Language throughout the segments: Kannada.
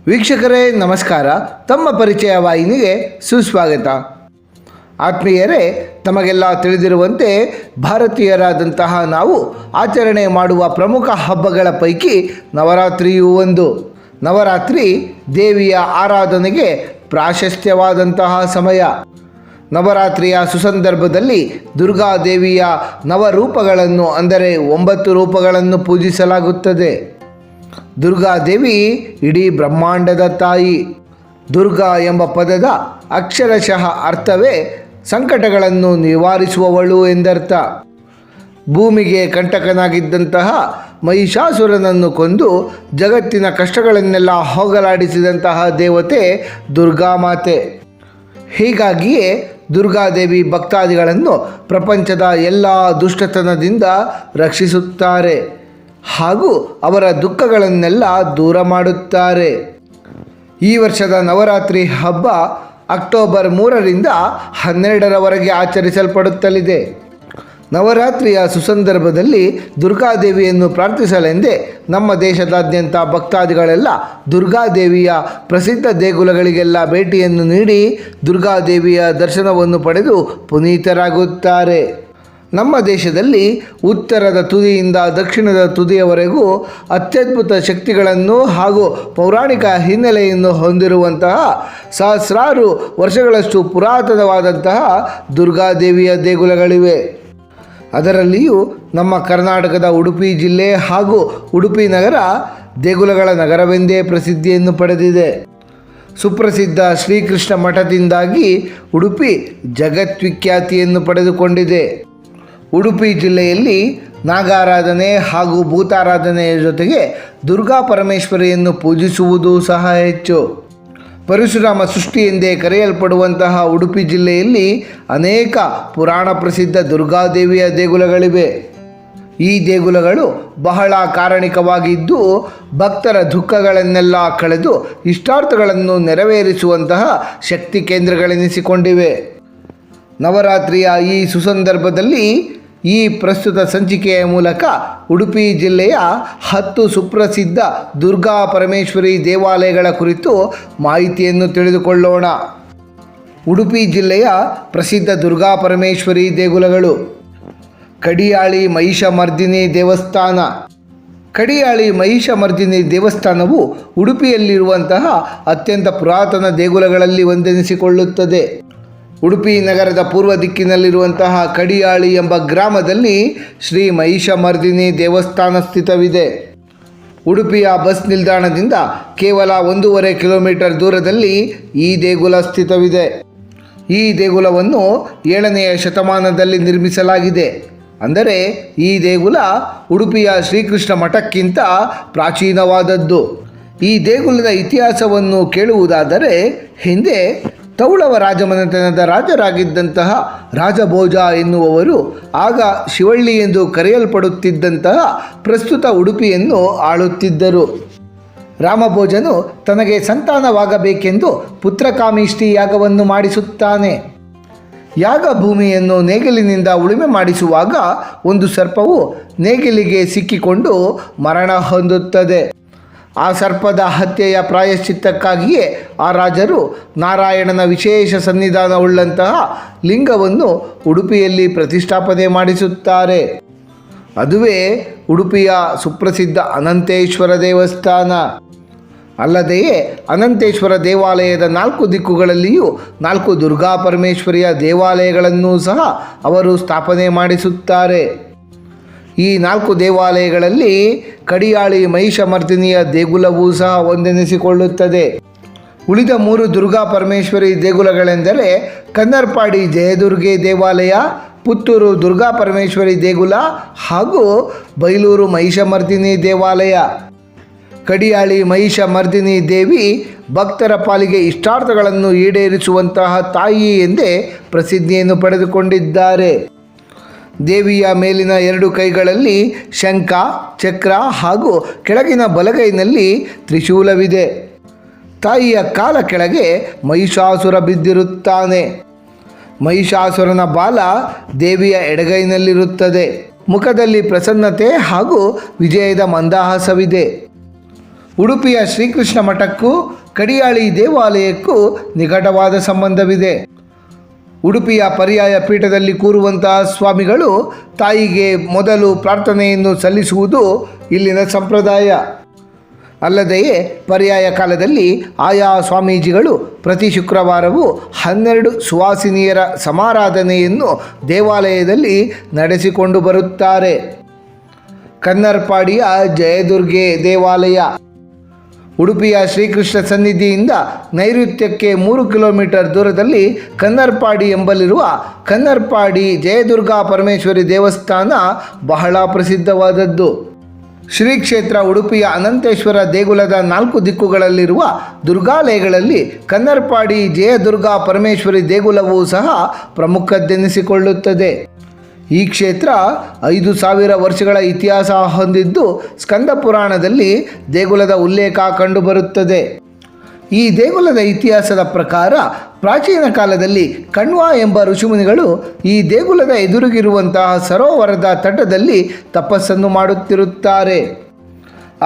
ವೀಕ್ಷಕರೇ ನಮಸ್ಕಾರ. ತಮ್ಮ ಪರಿಚಯ ವಾಹಿನಿಗೆ ಸುಸ್ವಾಗತ. ಆತ್ಮೀಯರೇ, ತಮಗೆಲ್ಲ ತಿಳಿದಿರುವಂತೆ ಭಾರತೀಯರಾದಂತಹ ನಾವು ಆಚರಣೆ ಮಾಡುವ ಪ್ರಮುಖ ಹಬ್ಬಗಳ ಪೈಕಿ ನವರಾತ್ರಿಯೂ ಒಂದು. ನವರಾತ್ರಿ ದೇವಿಯ ಆರಾಧನೆಗೆ ಪ್ರಾಶಸ್ತ್ಯವಾದಂತಹ ಸಮಯ. ನವರಾತ್ರಿಯ ಸುಸಂದರ್ಭದಲ್ಲಿ ದುರ್ಗಾದೇವಿಯ ನವರೂಪಗಳನ್ನು ಅಂದರೆ 9 ರೂಪಗಳನ್ನು ಪೂಜಿಸಲಾಗುತ್ತದೆ. ದುರ್ಗಾದೇವಿ ಇಡೀ ಬ್ರಹ್ಮಾಂಡದ ತಾಯಿ. ದುರ್ಗಾ ಎಂಬ ಪದದ ಅಕ್ಷರಶಃ ಅರ್ಥವೇ ಸಂಕಟಗಳನ್ನು ನಿವಾರಿಸುವವಳು ಎಂದರ್ಥ. ಭೂಮಿಗೆ ಕಂಟಕನಾಗಿದ್ದಂತಹ ಮಹಿಷಾಸುರನನ್ನು ಕೊಂದು ಜಗತ್ತಿನ ಕಷ್ಟಗಳನ್ನೆಲ್ಲ ಹೋಗಲಾಡಿಸಿದಂತಹ ದೇವತೆ ದುರ್ಗಾಮಾತೆ. ಹೀಗಾಗಿಯೇ ದುರ್ಗಾದೇವಿ ಭಕ್ತಾದಿಗಳನ್ನು ಪ್ರಪಂಚದ ಎಲ್ಲ ದುಷ್ಟತನದಿಂದ ರಕ್ಷಿಸುತ್ತಾರೆ ಹಾಗೂ ಅವರ ದುಃಖಗಳನ್ನೆಲ್ಲ ದೂರ ಮಾಡುತ್ತಾರೆ. ಈ ವರ್ಷದ ನವರಾತ್ರಿ ಹಬ್ಬ ಅಕ್ಟೋಬರ್ 3ರಿಂದ 12ರವರೆಗೆ ಆಚರಿಸಲ್ಪಡುತ್ತಲಿದೆ. ನವರಾತ್ರಿಯ ಸುಸಂದರ್ಭದಲ್ಲಿ ದುರ್ಗಾದೇವಿಯನ್ನು ಪ್ರಾರ್ಥಿಸಲೆಂದೇ ನಮ್ಮ ದೇಶದಾದ್ಯಂತ ಭಕ್ತಾದಿಗಳೆಲ್ಲ ದುರ್ಗಾದೇವಿಯ ಪ್ರಸಿದ್ಧ ದೇಗುಲಗಳಿಗೆಲ್ಲ ಭೇಟಿಯನ್ನು ನೀಡಿ ದುರ್ಗಾದೇವಿಯ ದರ್ಶನವನ್ನು ಪಡೆದು ಪುನೀತರಾಗುತ್ತಾರೆ. ನಮ್ಮ ದೇಶದಲ್ಲಿ ಉತ್ತರದ ತುದಿಯಿಂದ ದಕ್ಷಿಣದ ತುದಿಯವರೆಗೂ ಅತ್ಯದ್ಭುತ ಶಕ್ತಿಗಳನ್ನು ಹಾಗೂ ಪೌರಾಣಿಕ ಹಿನ್ನೆಲೆಯನ್ನು ಹೊಂದಿರುವಂತಹ ಸಹಸ್ರಾರು ವರ್ಷಗಳಷ್ಟು ಪುರಾತನವಾದಂತಹ ದುರ್ಗಾದೇವಿಯ ದೇಗುಲಗಳಿವೆ. ಅದರಲ್ಲಿಯೂ ನಮ್ಮ ಕರ್ನಾಟಕದ ಉಡುಪಿ ಜಿಲ್ಲೆ ಹಾಗೂ ಉಡುಪಿ ನಗರ ದೇಗುಲಗಳ ನಗರವೆಂದೇ ಪ್ರಸಿದ್ಧಿಯನ್ನು ಪಡೆದಿದೆ. ಸುಪ್ರಸಿದ್ಧ ಶ್ರೀಕೃಷ್ಣ ಮಠದಿಂದಾಗಿ ಉಡುಪಿ ಜಗದ್ವಿಖ್ಯಾತಿಯನ್ನು ಪಡೆದುಕೊಂಡಿದೆ. ಉಡುಪಿ ಜಿಲ್ಲೆಯಲ್ಲಿ ನಾಗಾರಾಧನೆ ಹಾಗೂ ಭೂತಾರಾಧನೆಯ ಜೊತೆಗೆ ದುರ್ಗಾ ಪರಮೇಶ್ವರಿಯನ್ನು ಪೂಜಿಸುವುದು ಸಹ ಹೆಚ್ಚು. ಪರಶುರಾಮ ಸೃಷ್ಟಿ ಎಂದೇ ಕರೆಯಲ್ಪಡುವಂತಹ ಉಡುಪಿ ಜಿಲ್ಲೆಯಲ್ಲಿ ಅನೇಕ ಪುರಾಣ ಪ್ರಸಿದ್ಧ ದುರ್ಗಾದೇವಿಯ ದೇಗುಲಗಳಿವೆ. ಈ ದೇಗುಲಗಳು ಬಹಳ ಕಾರಣಿಕವಾಗಿದ್ದು ಭಕ್ತರ ದುಃಖಗಳನ್ನೆಲ್ಲ ಕಳೆದು ಇಷ್ಟಾರ್ಥಗಳನ್ನು ನೆರವೇರಿಸುವಂತಹ ಶಕ್ತಿ ಕೇಂದ್ರಗಳೆನಿಸಿಕೊಂಡಿವೆ. ನವರಾತ್ರಿಯ ಈ ಸುಸಂದರ್ಭದಲ್ಲಿ ಈ ಪ್ರಸ್ತುತ ಸಂಚಿಕೆಯ ಮೂಲಕ ಉಡುಪಿ ಜಿಲ್ಲೆಯ 10 ಸುಪ್ರಸಿದ್ಧ ದುರ್ಗಾ ಪರಮೇಶ್ವರಿ ದೇವಾಲಯಗಳ ಕುರಿತು ಮಾಹಿತಿಯನ್ನು ತಿಳಿದುಕೊಳ್ಳೋಣ. ಉಡುಪಿ ಜಿಲ್ಲೆಯ ಪ್ರಸಿದ್ಧ ದುರ್ಗಾ ಪರಮೇಶ್ವರಿ ದೇಗುಲಗಳು: ಕಡಿಯಾಳಿ ಮಹಿಷಮರ್ದಿನಿ ದೇವಸ್ಥಾನ. ಕಡಿಯಾಳಿ ಮಹಿಷಮರ್ದಿನಿ ದೇವಸ್ಥಾನವು ಉಡುಪಿಯಲ್ಲಿರುವಂತಹ ಅತ್ಯಂತ ಪುರಾತನ ದೇಗುಲಗಳಲ್ಲಿ ಒಂದೆನಿಸಿಕೊಳ್ಳುತ್ತದೆ. ಉಡುಪಿ ನಗರದ ಪೂರ್ವ ದಿಕ್ಕಿನಲ್ಲಿರುವಂತಹ ಕಡಿಯಾಳಿ ಎಂಬ ಗ್ರಾಮದಲ್ಲಿ ಶ್ರೀ ಮಹಿಷಮರ್ದಿನಿ ದೇವಸ್ಥಾನ ಸ್ಥಿತವಿದೆ. ಉಡುಪಿಯ ಬಸ್ ನಿಲ್ದಾಣದಿಂದ ಕೇವಲ 1.5 ಕಿಲೋಮೀಟರ್ ದೂರದಲ್ಲಿ ಈ ದೇಗುಲ ಸ್ಥಿತವಿದೆ. ಈ ದೇಗುಲವನ್ನು 7ನೇ ಶತಮಾನದಲ್ಲಿ ನಿರ್ಮಿಸಲಾಗಿದೆ. ಅಂದರೆ ಈ ದೇಗುಲ ಉಡುಪಿಯ ಶ್ರೀಕೃಷ್ಣ ಮಠಕ್ಕಿಂತ ಪ್ರಾಚೀನವಾದದ್ದು. ಈ ದೇಗುಲದ ಇತಿಹಾಸವನ್ನು ಕೇಳುವುದಾದರೆ, ಹಿಂದೆ ತೌಳವ ರಾಜಮನೆತನದ ರಾಜರಾಗಿದ್ದಂತಹ ರಾಜಭೋಜ ಎನ್ನುವವರು ಆಗ ಶಿವಳ್ಳಿ ಎಂದು ಕರೆಯಲ್ಪಡುತ್ತಿದ್ದಂತಹ ಪ್ರಸ್ತುತ ಉಡುಪಿಯನ್ನು ಆಳುತ್ತಿದ್ದರು. ರಾಮಭೋಜನು ತನಗೆ ಸಂತಾನವಾಗಬೇಕೆಂದು ಪುತ್ರಕಾಮೇಷ್ಟಿ ಯಾಗವನ್ನು ಮಾಡಿಸುತ್ತಾನೆ. ಯಾಗ ಭೂಮಿಯನ್ನು ನೇಗಿಲಿನಿಂದ ಉಳುಮೆ ಮಾಡಿಸುವಾಗ ಒಂದು ಸರ್ಪವು ನೇಗಿಲಿಗೆ ಸಿಕ್ಕಿಕೊಂಡು ಮರಣ ಹೊಂದುತ್ತದೆ. ಆ ಸರ್ಪದ ಹತ್ಯೆಯ ಪ್ರಾಯಶ್ಚಿತ್ತಕ್ಕಾಗಿಯೇ ಆ ರಾಜರು ನಾರಾಯಣನ ವಿಶೇಷ ಸನ್ನಿಧಾನವುಳ್ಳಂತಹ ಲಿಂಗವನ್ನು ಉಡುಪಿಯಲ್ಲಿ ಪ್ರತಿಷ್ಠಾಪನೆ ಮಾಡಿಸುತ್ತಾರೆ. ಅದುವೇ ಉಡುಪಿಯ ಸುಪ್ರಸಿದ್ಧ ಅನಂತೇಶ್ವರ ದೇವಸ್ಥಾನ. ಅಲ್ಲದೆಯೇ ಅನಂತೇಶ್ವರ ದೇವಾಲಯದ 4 ದಿಕ್ಕುಗಳಲ್ಲಿಯೂ 4 ದುರ್ಗಾ ಪರಮೇಶ್ವರಿಯ ದೇವಾಲಯಗಳನ್ನೂ ಸಹ ಅವರು ಸ್ಥಾಪನೆ ಮಾಡಿಸುತ್ತಾರೆ. ಈ 4 ದೇವಾಲಯಗಳಲ್ಲಿ ಕಡಿಯಾಳಿ ಮಹಿಷಮರ್ದಿನಿಯ ದೇಗುಲವೂ ಸಹ ಒಂದೆನಿಸಿಕೊಳ್ಳುತ್ತದೆ. ಉಳಿದ 3 ದುರ್ಗಾ ಪರಮೇಶ್ವರಿ ದೇಗುಲಗಳೆಂದರೆ ಕನ್ನರ್ಪಾಡಿ ಜಯದುರ್ಗೆ ದೇವಾಲಯ, ಪುತ್ತೂರು ದುರ್ಗಾ ಪರಮೇಶ್ವರಿ ದೇಗುಲ ಹಾಗೂ ಬೈಲೂರು ಮಹಿಷಮರ್ದಿನಿ ದೇವಾಲಯ. ಕಡಿಯಾಳಿ ಮಹಿಷಮರ್ದಿನಿ ದೇವಿ ಭಕ್ತರ ಪಾಲಿಗೆ ಇಷ್ಟಾರ್ಥಗಳನ್ನು ಈಡೇರಿಸುವಂತಹ ತಾಯಿ ಎಂದೇ ಪ್ರಸಿದ್ಧಿಯನ್ನು ಪಡೆದುಕೊಂಡಿದ್ದಾರೆ. ದೇವಿಯ ಮೇಲಿನ 2 ಕೈಗಳಲ್ಲಿ ಶಂಖ, ಚಕ್ರ ಹಾಗೂ ಕೆಳಗಿನ ಬಲಗೈನಲ್ಲಿ ತ್ರಿಶೂಲವಿದೆ. ತಾಯಿಯ ಕಾಲ ಕೆಳಗೆ ಮಹಿಷಾಸುರ ಬಿದ್ದಿರುತ್ತಾನೆ. ಮಹಿಷಾಸುರನ ಬಾಲ ದೇವಿಯ ಎಡಗೈನಲ್ಲಿರುತ್ತದೆ. ಮುಖದಲ್ಲಿ ಪ್ರಸನ್ನತೆ ಹಾಗೂ ವಿಜಯದ ಮಂದಹಾಸವಿದೆ. ಉಡುಪಿಯ ಶ್ರೀಕೃಷ್ಣ ಮಠಕ್ಕೂ ಕಡಿಯಾಳಿ ದೇವಾಲಯಕ್ಕೂ ನಿಕಟವಾದ ಸಂಬಂಧವಿದೆ. ಉಡುಪಿಯ ಪರ್ಯಾಯ ಪೀಠದಲ್ಲಿ ಕೂರುವಂತಹ ಸ್ವಾಮಿಗಳು ತಾಯಿಗೆ ಮೊದಲು ಪ್ರಾರ್ಥನೆಯನ್ನು ಸಲ್ಲಿಸುವುದು ಇಲ್ಲಿನ ಸಂಪ್ರದಾಯ. ಅಲ್ಲದೆಯೇ ಪರ್ಯಾಯ ಕಾಲದಲ್ಲಿ ಆಯಾ ಸ್ವಾಮೀಜಿಗಳು ಪ್ರತಿ ಶುಕ್ರವಾರವೂ 12 ಸುವಾಸಿನಿಯರ ಸಮಾರಾಧನೆಯನ್ನು ದೇವಾಲಯದಲ್ಲಿ ನಡೆಸಿಕೊಂಡು ಬರುತ್ತಾರೆ. ಕನ್ನರ್ಪಾಡಿಯ ಜಯದುರ್ಗೆ ದೇವಾಲಯ ಉಡುಪಿಯ ಶ್ರೀಕೃಷ್ಣ ಸನ್ನಿಧಿಯಿಂದ ನೈಋತ್ಯಕ್ಕೆ 3 ಕಿಲೋಮೀಟರ್ ದೂರದಲ್ಲಿ ಕನ್ನರ್ಪಾಡಿ ಎಂಬಲ್ಲಿರುವ ಕನ್ನರ್ಪಾಡಿ ಜಯದುರ್ಗಾ ಪರಮೇಶ್ವರಿ ದೇವಸ್ಥಾನ ಬಹಳ ಪ್ರಸಿದ್ಧವಾದದ್ದು. ಶ್ರೀ ಕ್ಷೇತ್ರ ಉಡುಪಿಯ ಅನಂತೇಶ್ವರ ದೇಗುಲದ 4 ದಿಕ್ಕುಗಳಲ್ಲಿರುವ ದುರ್ಗಾಲಯಗಳಲ್ಲಿ ಕನ್ನರ್ಪಾಡಿ ಜಯದುರ್ಗಾ ಪರಮೇಶ್ವರಿ ದೇಗುಲವೂ ಸಹ ಪ್ರಮುಖದ್ದೆನಿಸಿಕೊಳ್ಳುತ್ತದೆ. ಈ ಕ್ಷೇತ್ರ 5000 ವರ್ಷಗಳ ಇತಿಹಾಸ ಹೊಂದಿದ್ದು ಸ್ಕಂದ ಪುರಾಣದಲ್ಲಿ ದೇಗುಲದ ಉಲ್ಲೇಖ ಕಂಡುಬರುತ್ತದೆ. ಈ ದೇಗುಲದ ಇತಿಹಾಸದ ಪ್ರಕಾರ ಪ್ರಾಚೀನ ಕಾಲದಲ್ಲಿ ಕಣ್ವ ಎಂಬ ಋಷಿಮುನಿಗಳು ಈ ದೇಗುಲದ ಎದುರಿಗಿರುವಂತಹ ಸರೋವರದ ತಟದಲ್ಲಿ ತಪಸ್ಸನ್ನು ಮಾಡುತ್ತಿರುತ್ತಾರೆ.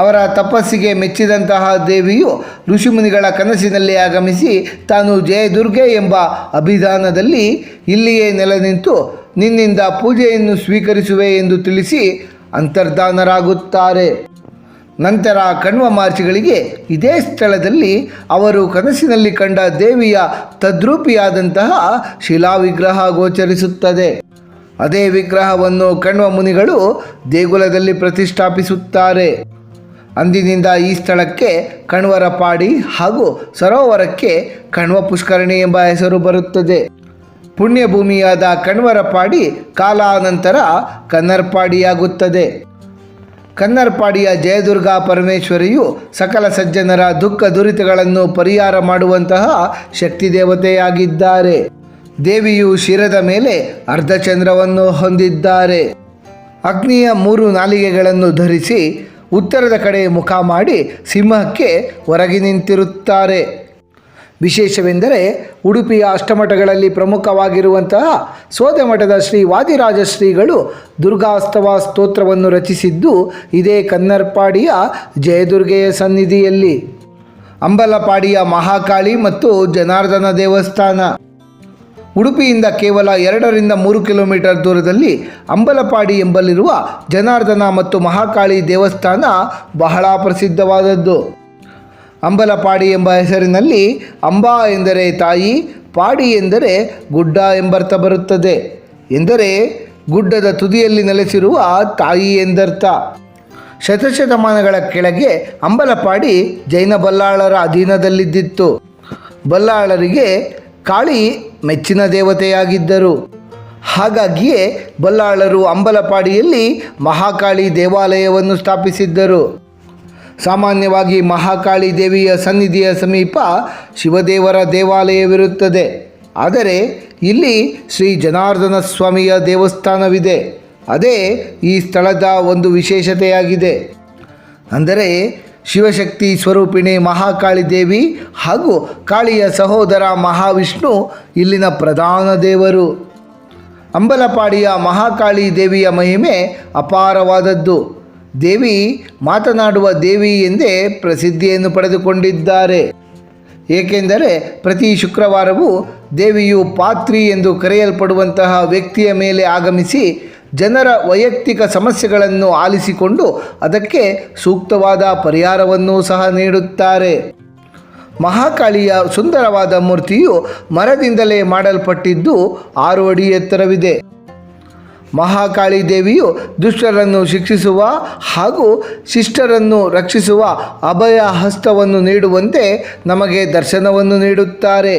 ಅವರ ತಪಸ್ಸಿಗೆ ಮೆಚ್ಚಿದಂತಹ ದೇವಿಯು ಋಷಿಮುನಿಗಳ ಕನಸಿನಲ್ಲಿ ಆಗಮಿಸಿ ತಾನು ಜಯದುರ್ಗೆ ಎಂಬ ಅಭಿಧಾನದಲ್ಲಿ ಇಲ್ಲಿಯೇ ನೆಲೆ ನಿಂತು ನಿನ್ನಿಂದ ಪೂಜೆಯನ್ನು ಸ್ವೀಕರಿಸುವೆ ಎಂದು ತಿಳಿಸಿ ಅಂತರ್ಧಾನರಾಗುತ್ತಾರೆ. ನಂತರ ಕಣ್ವ ಮಹರ್ಷಿಗಳಿಗೆ ಇದೇ ಸ್ಥಳದಲ್ಲಿ ಅವರು ಕನಸಿನಲ್ಲಿ ಕಂಡ ದೇವಿಯ ತದ್ರೂಪಿಯಾದಂತಹ ಶಿಲಾವಿಗ್ರಹ ಗೋಚರಿಸುತ್ತದೆ. ಅದೇ ವಿಗ್ರಹವನ್ನು ಕಣ್ವ ಮುನಿಗಳು ದೇಗುಲದಲ್ಲಿ ಪ್ರತಿಷ್ಠಾಪಿಸುತ್ತಾರೆ. ಅಂದಿನಿಂದ ಈ ಸ್ಥಳಕ್ಕೆ ಕಣ್ವರ ಪಾಡಿ ಹಾಗೂ ಸರೋವರಕ್ಕೆ ಕಣ್ವ ಪುಷ್ಕರಣಿ ಎಂಬ ಹೆಸರು ಬರುತ್ತದೆ. ಪುಣ್ಯಭೂಮಿಯಾದ ಕಣ್ವರ ಪಾಡಿ ಕಾಲಾನಂತರ ಕನ್ನರ್ಪಾಡಿಯಾಗುತ್ತದೆ. ಕನ್ನರ್ಪಾಡಿಯ ಜಯದುರ್ಗಾ ಪರಮೇಶ್ವರಿಯು ಸಕಲ ಸಜ್ಜನರ ದುಃಖ ದುರಿತಗಳನ್ನು ಪರಿಹಾರ ಮಾಡುವಂತಹ ಶಕ್ತಿ ದೇವತೆಯಾಗಿದ್ದಾರೆ. ದೇವಿಯು ಶಿರದ ಮೇಲೆ ಅರ್ಧಚಂದ್ರವನ್ನು ಹೊಂದಿದ್ದಾರೆ. ಅಗ್ನಿಯ 3 ನಾಲಿಗೆಗಳನ್ನು ಧರಿಸಿ ಉತ್ತರದ ಕಡೆ ಮುಖ ಮಾಡಿ ಸಿಂಹಕ್ಕೆ ಹೊರಗೆ ನಿಂತಿರುತ್ತಾರೆ. ವಿಶೇಷವೆಂದರೆ ಉಡುಪಿಯ ಅಷ್ಟಮಠಗಳಲ್ಲಿ ಪ್ರಮುಖವಾಗಿರುವಂತಹ ಸೋದೆಮಠದ ಶ್ರೀ ವಾದಿರಾಜ ಶ್ರೀಗಳು ದುರ್ಗಾಸ್ತವ ಸ್ತೋತ್ರವನ್ನು ರಚಿಸಿದ್ದು ಇದೇ ಕನ್ನರ್ಪಾಡಿಯ ಜಯದುರ್ಗೆಯ ಸನ್ನಿಧಿಯಲ್ಲಿ. ಅಂಬಲಪಾಡಿಯ ಮಹಾಕಾಳಿ ಮತ್ತು ಜನಾರ್ದನ ದೇವಸ್ಥಾನ ಉಡುಪಿಯಿಂದ ಕೇವಲ 2 ರಿಂದ 3 ಕಿಲೋಮೀಟರ್ ದೂರದಲ್ಲಿ ಅಂಬಲಪಾಡಿ ಎಂಬಲ್ಲಿರುವ ಜನಾರ್ದನ ಮತ್ತು ಮಹಾಕಾಳಿ ದೇವಸ್ಥಾನ ಬಹಳ ಪ್ರಸಿದ್ಧವಾದದ್ದು. ಅಂಬಲಪಾಡಿ ಎಂಬ ಹೆಸರಿನಲ್ಲಿ ಅಂಬಾ ಎಂದರೆ ತಾಯಿ, ಪಾಡಿ ಎಂದರೆ ಗುಡ್ಡ ಎಂಬರ್ಥ ಬರುತ್ತದೆ. ಎಂದರೆ ಗುಡ್ಡದ ತುದಿಯಲ್ಲಿ ನೆಲೆಸಿರುವ ತಾಯಿ ಎಂದರ್ಥ. ಶತಶತಮಾನಗಳ ಕೆಳಗೆ ಅಂಬಲಪಾಡಿ ಜೈನ ಬಲ್ಲಾಳರ ಅಧೀನದಲ್ಲಿದ್ದಿತ್ತು. ಬಲ್ಲಾಳರಿಗೆ ಕಾಳಿ ಮೆಚ್ಚಿನ ದೇವತೆಯಾಗಿದ್ದರು. ಹಾಗಾಗಿಯೇ ಬಲ್ಲಾಳರು ಅಂಬಲಪಾಡಿಯಲ್ಲಿ ಮಹಾಕಾಳಿ ದೇವಾಲಯವನ್ನು ಸ್ಥಾಪಿಸಿದ್ದರು. ಸಾಮಾನ್ಯವಾಗಿ ಮಹಾಕಾಳಿ ದೇವಿಯ ಸನ್ನಿಧಿಯ ಸಮೀಪ ಶಿವದೇವರ ದೇವಾಲಯವಿರುತ್ತದೆ. ಆದರೆ ಇಲ್ಲಿ ಶ್ರೀ ಜನಾರ್ದನ ಸ್ವಾಮಿಯ ದೇವಸ್ಥಾನವಿದೆ. ಅದೇ ಈ ಸ್ಥಳದ ಒಂದು ವಿಶೇಷತೆಯಾಗಿದೆ. ಅಂದರೆ ಶಿವಶಕ್ತಿ ಸ್ವರೂಪಿಣಿ ಮಹಾಕಾಳಿ ದೇವಿ ಹಾಗೂ ಕಾಳಿಯ ಸಹೋದರ ಮಹಾವಿಷ್ಣು ಇಲ್ಲಿನ ಪ್ರಧಾನ ದೇವರು. ಅಂಬಲಪಾಡಿಯ ಮಹಾಕಾಳಿ ದೇವಿಯ ಮಹಿಮೆ ಅಪಾರವಾದದ್ದು. ದೇವಿ ಮಾತನಾಡುವ ದೇವಿ ಎಂದೇ ಪ್ರಸಿದ್ಧಿಯನ್ನು ಪಡೆದುಕೊಂಡಿದ್ದಾರೆ. ಏಕೆಂದರೆ ಪ್ರತಿ ಶುಕ್ರವಾರವೂ ದೇವಿಯು ಪಾತ್ರಿ ಎಂದು ಕರೆಯಲ್ಪಡುವಂತಹ ವ್ಯಕ್ತಿಯ ಮೇಲೆ ಆಗಮಿಸಿ ಜನರ ವೈಯಕ್ತಿಕ ಸಮಸ್ಯೆಗಳನ್ನು ಆಲಿಸಿಕೊಂಡು ಅದಕ್ಕೆ ಸೂಕ್ತವಾದ ಪರಿಹಾರವನ್ನು ಸಹ ನೀಡುತ್ತಾರೆ. ಮಹಾಕಾಳಿಯ ಸುಂದರವಾದ ಮೂರ್ತಿಯು ಮರದಿಂದಲೇ ಮಾಡಲ್ಪಟ್ಟಿದ್ದು 6 ಅಡಿ ಎತ್ತರವಿದೆ. ಮಹಾಕಾಳಿ ದೇವಿಯು ದುಷ್ಟರನ್ನು ಶಿಕ್ಷಿಸುವ ಹಾಗೂ ಶಿಷ್ಟರನ್ನು ರಕ್ಷಿಸುವ ಅಭಯ ಹಸ್ತವನ್ನು ನೀಡುವಂತೆ ನಮಗೆ ದರ್ಶನವನ್ನು ನೀಡುತ್ತಾರೆ.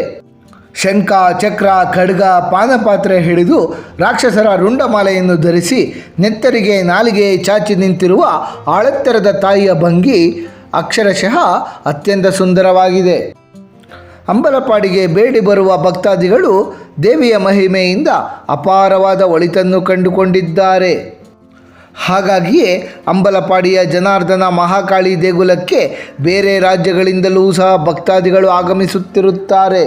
ಶಂಖ, ಚಕ್ರ, ಖಡ್ಗ, ಪಾನಪಾತ್ರೆ ಹಿಡಿದು ರಾಕ್ಷಸರ ರುಂಡಮಾಲೆಯನ್ನು ಧರಿಸಿ ನೆತ್ತರಿಗೆ ನಾಲಿಗೆ ಚಾಚಿ ನಿಂತಿರುವ ಆಳೆತ್ತರದ ತಾಯಿಯ ಭಂಗಿ ಅಕ್ಷರಶಃ ಅತ್ಯಂತ ಸುಂದರವಾಗಿದೆ. ಅಂಬಲಪಾಡಿಗೆ ಬೇಡಿ ಬರುವ ಭಕ್ತಾದಿಗಳು ದೇವಿಯ ಮಹಿಮೆಯಿಂದ ಅಪಾರವಾದ ಒಳಿತನ್ನು ಕಂಡುಕೊಂಡಿದ್ದಾರೆ. ಹಾಗಾಗಿಯೇ ಅಂಬಲಪಾಡಿಯ ಜನಾರ್ದನ ಮಹಾಕಾಳಿ ದೇಗುಲಕ್ಕೆ ಬೇರೆ ರಾಜ್ಯಗಳಿಂದಲೂ ಸಹ ಭಕ್ತಾದಿಗಳು ಆಗಮಿಸುತ್ತಿರುತ್ತಾರೆ.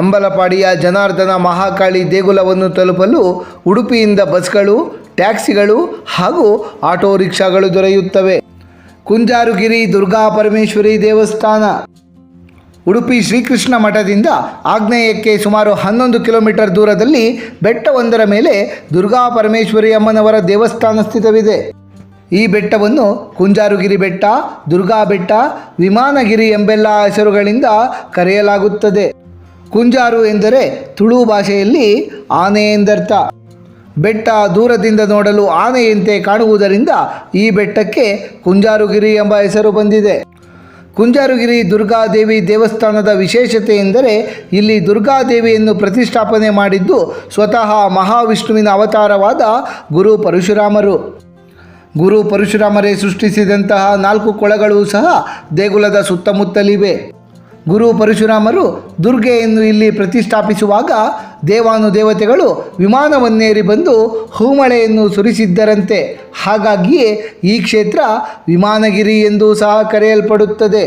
ಅಂಬಲಪಾಡಿಯ ಜನಾರ್ದನ ಮಹಾಕಾಳಿ ದೇಗುಲವನ್ನು ತಲುಪಲು ಉಡುಪಿಯಿಂದ ಬಸ್ಗಳು, ಟ್ಯಾಕ್ಸಿಗಳು ಹಾಗೂ ಆಟೋ ರಿಕ್ಷಾಗಳು ದೊರೆಯುತ್ತವೆ. ಕುಂಜಾರುಗಿರಿ ದುರ್ಗಾ ಪರಮೇಶ್ವರಿ ದೇವಸ್ಥಾನ. ಉಡುಪಿ ಶ್ರೀಕೃಷ್ಣ ಮಠದಿಂದ ಆಗ್ನೇಯಕ್ಕೆ ಸುಮಾರು 11 ಕಿಲೋಮೀಟರ್ ದೂರದಲ್ಲಿ ಬೆಟ್ಟವೊಂದರ ಮೇಲೆ ದುರ್ಗಾ ಪರಮೇಶ್ವರಿ ಅಮ್ಮನವರ ದೇವಸ್ಥಾನ ಸ್ಥಿತವಿದೆ. ಈ ಬೆಟ್ಟವನ್ನು ಕುಂಜಾರುಗಿರಿ ಬೆಟ್ಟ, ದುರ್ಗಾ ಬೆಟ್ಟ, ವಿಮಾನಗಿರಿ ಎಂಬೆಲ್ಲ ಹೆಸರುಗಳಿಂದ ಕರೆಯಲಾಗುತ್ತದೆ. ಕುಂಜಾರು ಎಂದರೆ ತುಳು ಭಾಷೆಯಲ್ಲಿ ಆನೆ ಎಂದರ್ಥ. ಬೆಟ್ಟ ದೂರದಿಂದ ನೋಡಲು ಆನೆಯಂತೆ ಕಾಣುವುದರಿಂದ ಈ ಬೆಟ್ಟಕ್ಕೆ ಕುಂಜಾರುಗಿರಿ ಎಂಬ ಹೆಸರು ಬಂದಿದೆ. ಕುಂಜಾರುಗಿರಿ ದುರ್ಗಾದೇವಿ ದೇವಸ್ಥಾನದ ವಿಶೇಷತೆ ಎಂದರೆ ಇಲ್ಲಿ ದುರ್ಗಾದೇವಿಯನ್ನು ಪ್ರತಿಷ್ಠಾಪನೆ ಮಾಡಿದ್ದು ಸ್ವತಃ ಮಹಾವಿಷ್ಣುವಿನ ಅವತಾರವಾದ ಗುರು ಪರಶುರಾಮರು. ಗುರು ಪರಶುರಾಮರೇ ಸೃಷ್ಟಿಸಿದಂತಹ 4 ಕೊಳಗಳು ಸಹ ದೇಗುಲದ ಸುತ್ತಮುತ್ತಲಿವೆ. ಗುರು ಪರಶುರಾಮರು ದುರ್ಗೆಯನ್ನು ಇಲ್ಲಿ ಪ್ರತಿಷ್ಠಾಪಿಸುವಾಗ ದೇವಾನುದೇವತೆಗಳು ವಿಮಾನವನ್ನೇರಿ ಬಂದು ಹೂಮಳೆಯನ್ನು ಸುರಿಸಿದ್ದರಂತೆ. ಹಾಗಾಗಿಯೇ ಈ ಕ್ಷೇತ್ರ ವಿಮಾನಗಿರಿ ಎಂದು ಸಹ ಕರೆಯಲ್ಪಡುತ್ತದೆ.